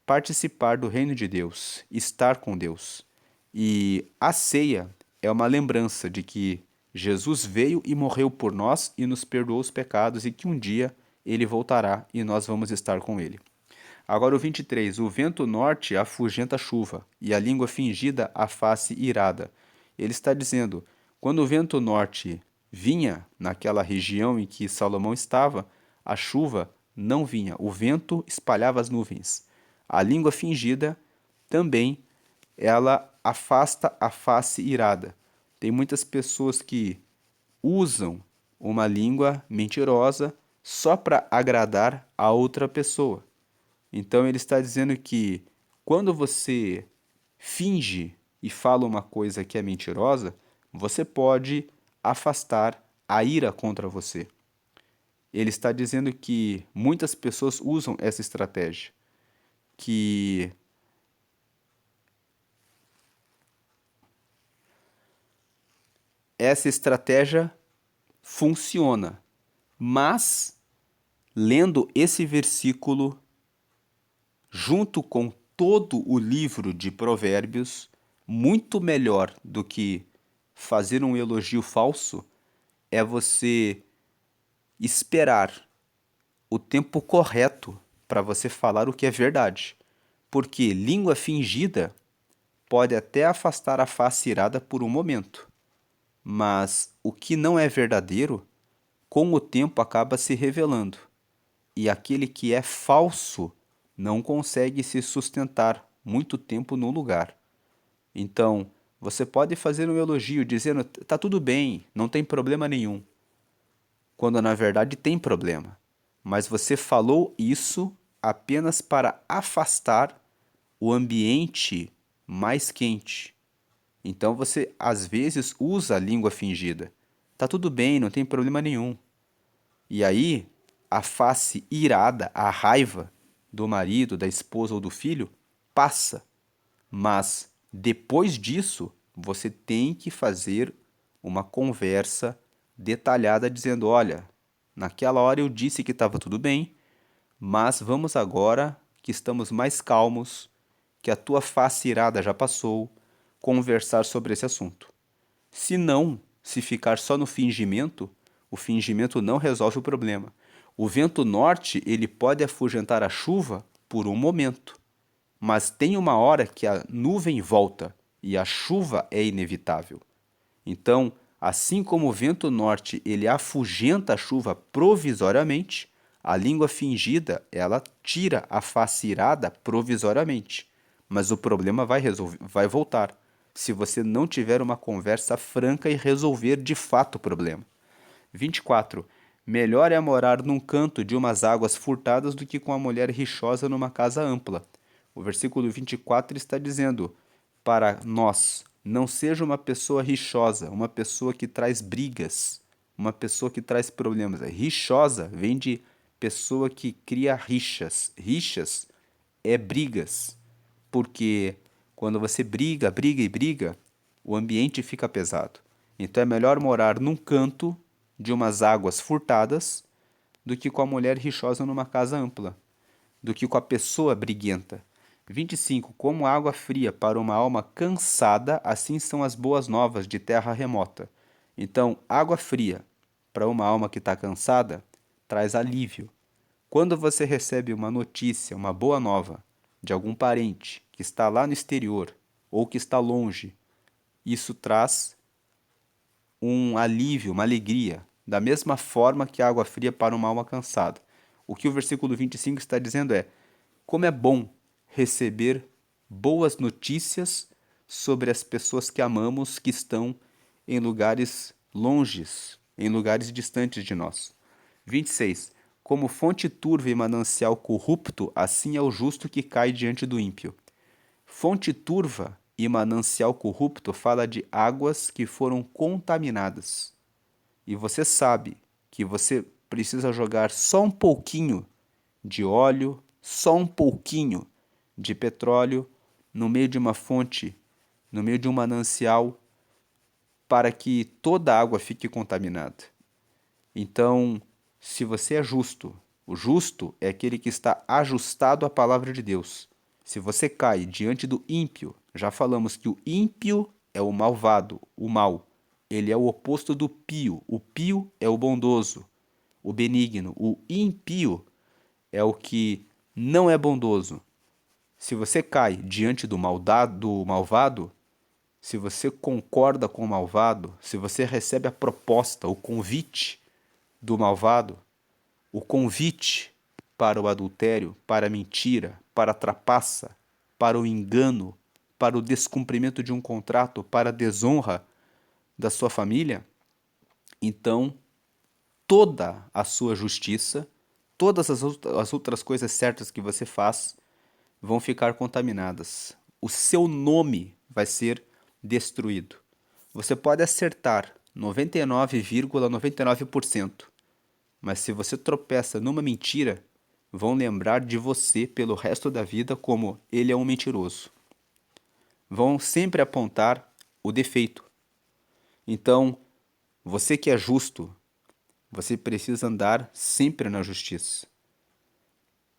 Speaker 1: participar do reino de Deus, estar com Deus. E a ceia é uma lembrança de que Jesus veio e morreu por nós e nos perdoou os pecados e que um dia ele voltará e nós vamos estar com ele. Agora o 23. O vento norte afugenta a chuva e a língua fingida a face irada. Ele está dizendo, quando o vento norte vinha naquela região em que Salomão estava, a chuva não vinha, o vento espalhava as nuvens. A língua fingida também, ela afasta a face irada. Tem muitas pessoas que usam uma língua mentirosa só para agradar a outra pessoa. Então ele está dizendo que quando você finge e fala uma coisa que é mentirosa, você pode afastar a ira contra você. Ele está dizendo que muitas pessoas usam essa estratégia, que essa estratégia funciona, mas lendo esse versículo junto com todo o livro de Provérbios, muito melhor do que fazer um elogio falso é você esperar o tempo correto para você falar o que é verdade. Porque língua fingida pode até afastar a face irada por um momento, mas o que não é verdadeiro, com o tempo acaba se revelando. E aquele que é falso não consegue se sustentar muito tempo no lugar. Então, você pode fazer um elogio dizendo: tá tudo bem, não tem problema nenhum, quando na verdade tem problema. Mas você falou isso apenas para afastar o ambiente mais quente. Então você às vezes usa a língua fingida. Tá tudo bem, não tem problema nenhum. E aí, a face irada, a raiva do marido, da esposa ou do filho passa. Mas depois disso, você tem que fazer uma conversa detalhada dizendo: olha, naquela hora eu disse que estava tudo bem, mas vamos agora que estamos mais calmos, que a tua face irada já passou, conversar sobre esse assunto. Se não, se ficar só no fingimento, o fingimento não resolve o problema. O vento norte, ele pode afugentar a chuva por um momento, mas tem uma hora que a nuvem volta e a chuva é inevitável. Então, assim como o vento norte, ele afugenta a chuva provisoriamente, a língua fingida, ela tira a face irada provisoriamente, mas o problema vai voltar se você não tiver uma conversa franca e resolver de fato o problema. 24. Melhor é morar num canto de umas águas furtadas do que com a mulher rixosa numa casa ampla. O versículo 24 está dizendo para nós: não seja uma pessoa rixosa, uma pessoa que traz brigas, uma pessoa que traz problemas. Rixosa vem de pessoa que cria rixas. Rixas é brigas, porque quando você briga, briga e briga, o ambiente fica pesado. Então é melhor morar num canto de umas águas furtadas do que com a mulher rixosa numa casa ampla, do que com a pessoa briguenta. 25. Como água fria para uma alma cansada, assim são as boas novas de terra remota. Então, água fria para uma alma que está cansada traz alívio. Quando você recebe uma notícia, uma boa nova de algum parente que está lá no exterior ou que está longe, isso traz um alívio, uma alegria, da mesma forma que a água fria para uma alma cansada. O que o versículo 25 está dizendo é: como é bom receber boas notícias sobre as pessoas que amamos que estão em lugares longes, em lugares distantes de nós. 26. Como fonte turva e manancial corrupto, assim é o justo que cai diante do ímpio. Fonte turva e manancial corrupto fala de águas que foram contaminadas. E você sabe que você precisa jogar só um pouquinho de óleo, só um pouquinho de petróleo no meio de uma fonte, no meio de um manancial, para que toda a água fique contaminada. Então, se você é justo, o justo é aquele que está ajustado à palavra de Deus. Se você cai diante do ímpio, já falamos que o ímpio é o malvado, o mal. Ele é o oposto do pio. O pio é o bondoso, o benigno. O impio é o que não é bondoso. Se você cai diante do malvado, se você concorda com o malvado, se você recebe a proposta, o convite do malvado, o convite para o adultério, para a mentira, para a trapaça, para o engano, para o descumprimento de um contrato, para a desonra da sua família, então toda a sua justiça, todas as outras coisas certas que você faz vão ficar contaminadas. O seu nome vai ser destruído. Você pode acertar 99,99%, mas se você tropeça numa mentira, vão lembrar de você pelo resto da vida como ele é um mentiroso. Vão sempre apontar o defeito. Então, você que é justo, você precisa andar sempre na justiça.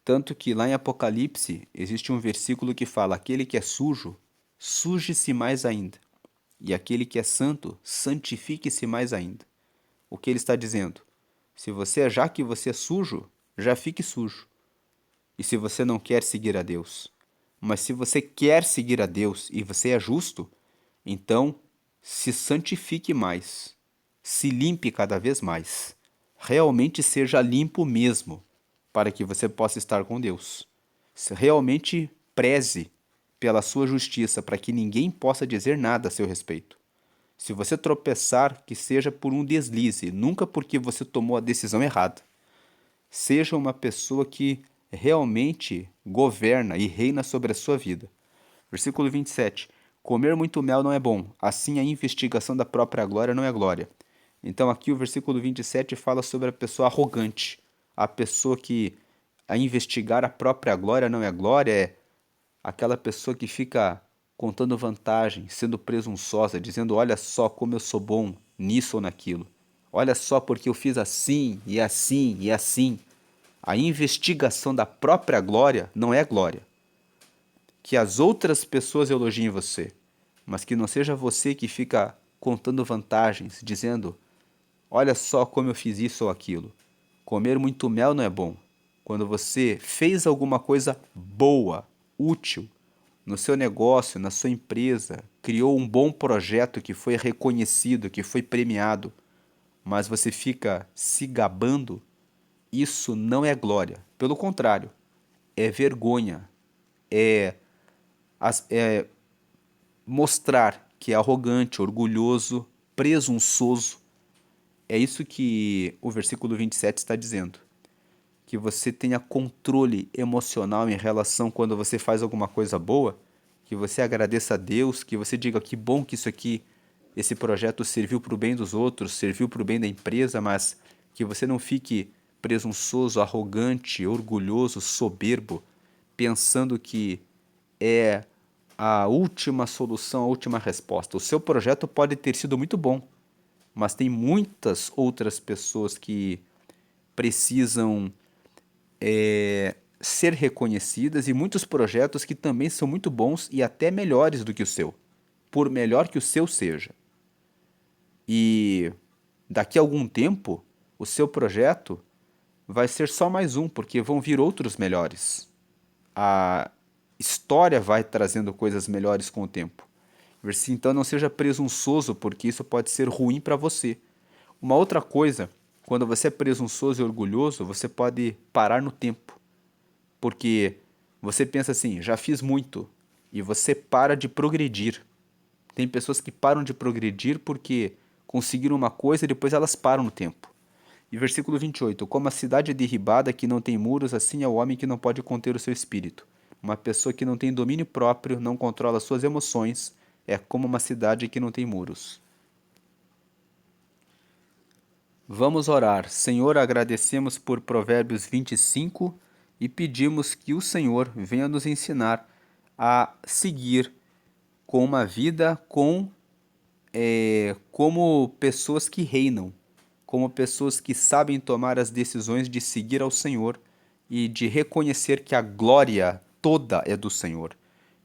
Speaker 1: Tanto que lá em Apocalipse existe um versículo que fala: aquele que é sujo, suje-se mais ainda. e aquele que é santo, santifique-se mais ainda. O que ele está dizendo? Já que você é sujo, já fique sujo. E se você não quer seguir a Deus, mas se você quer seguir a Deus e você é justo, então se santifique mais, se limpe cada vez mais. Realmente seja limpo mesmo, para que você possa estar com Deus. Realmente preze pela sua justiça, para que ninguém possa dizer nada a seu respeito. Se você tropeçar, que seja por um deslize, nunca porque você tomou a decisão errada. Seja uma pessoa que realmente governa e reina sobre a sua vida. Versículo 27. Comer muito mel não é bom, assim a investigação da própria glória não é glória. Então aqui o versículo 27 fala sobre a pessoa arrogante, a pessoa que a investigar a própria glória não é glória, é aquela pessoa que fica contando vantagem, sendo presunçosa, dizendo: olha só como eu sou bom nisso ou naquilo. Olha só porque eu fiz assim e assim e assim. A investigação da própria glória não é glória. Que as outras pessoas elogiem você, mas que não seja você que fica contando vantagens, dizendo: olha só como eu fiz isso ou aquilo. Comer muito mel não é bom. Quando você fez alguma coisa boa, útil, no seu negócio, na sua empresa, criou um bom projeto que foi reconhecido, que foi premiado, mas você fica se gabando, isso não é glória. Pelo contrário, é vergonha, é, é mostrar que é arrogante, orgulhoso, presunçoso. É isso que o versículo 27 está dizendo. Que você tenha controle emocional em relação quando você faz alguma coisa boa, que você agradeça a Deus, que você diga que bom que isso aqui, esse projeto serviu para o bem dos outros, serviu para o bem da empresa, mas que você não fique presunçoso, arrogante, orgulhoso, soberbo, pensando que é a última solução, a última resposta. O seu projeto pode ter sido muito bom, mas tem muitas outras pessoas que precisam ser reconhecidas e muitos projetos que também são muito bons e até melhores do que o seu, por melhor que o seu seja. E daqui a algum tempo, o seu projeto vai ser só mais um, porque vão vir outros melhores. A história vai trazendo coisas melhores com o tempo. Então não seja presunçoso, porque isso pode ser ruim para você. Uma outra coisa, quando você é presunçoso e orgulhoso, você pode parar no tempo. Porque você pensa assim: já fiz muito, e você para de progredir. Tem pessoas que param de progredir porque conseguiram uma coisa e depois elas param no tempo. E versículo 28. Como a cidade é derribada que não tem muros, assim é o homem que não pode conter o seu espírito. Uma pessoa que não tem domínio próprio, não controla suas emoções, é como uma cidade que não tem muros. Vamos orar. Senhor, agradecemos por Provérbios 25 e pedimos que o Senhor venha nos ensinar a seguir com uma vida como pessoas que reinam, como pessoas que sabem tomar as decisões de seguir ao Senhor e de reconhecer que a glória toda é do Senhor.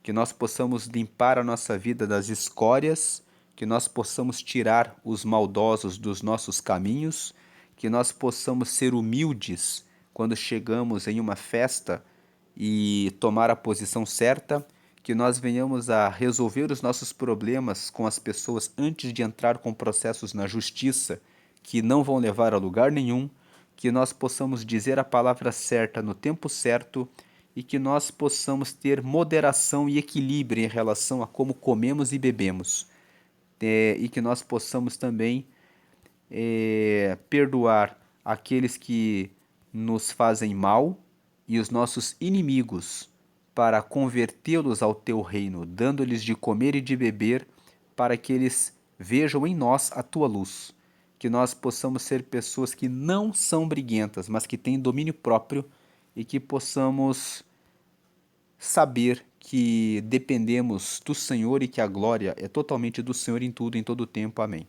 Speaker 1: Que nós possamos limpar a nossa vida das escórias, que nós possamos tirar os maldosos dos nossos caminhos, que nós possamos ser humildes quando chegamos em uma festa e tomar a posição certa, que nós venhamos a resolver os nossos problemas com as pessoas antes de entrar com processos na justiça que não vão levar a lugar nenhum, que nós possamos dizer a palavra certa no tempo certo e que nós possamos ter moderação e equilíbrio em relação a como comemos e bebemos. E que nós possamos também perdoar aqueles que nos fazem mal e os nossos inimigos, para convertê-los ao teu reino, dando-lhes de comer e de beber, para que eles vejam em nós a tua luz. Que nós possamos ser pessoas que não são briguentas, mas que têm domínio próprio e que possamos saber que dependemos do Senhor e que a glória é totalmente do Senhor em tudo, em todo o tempo. Amém.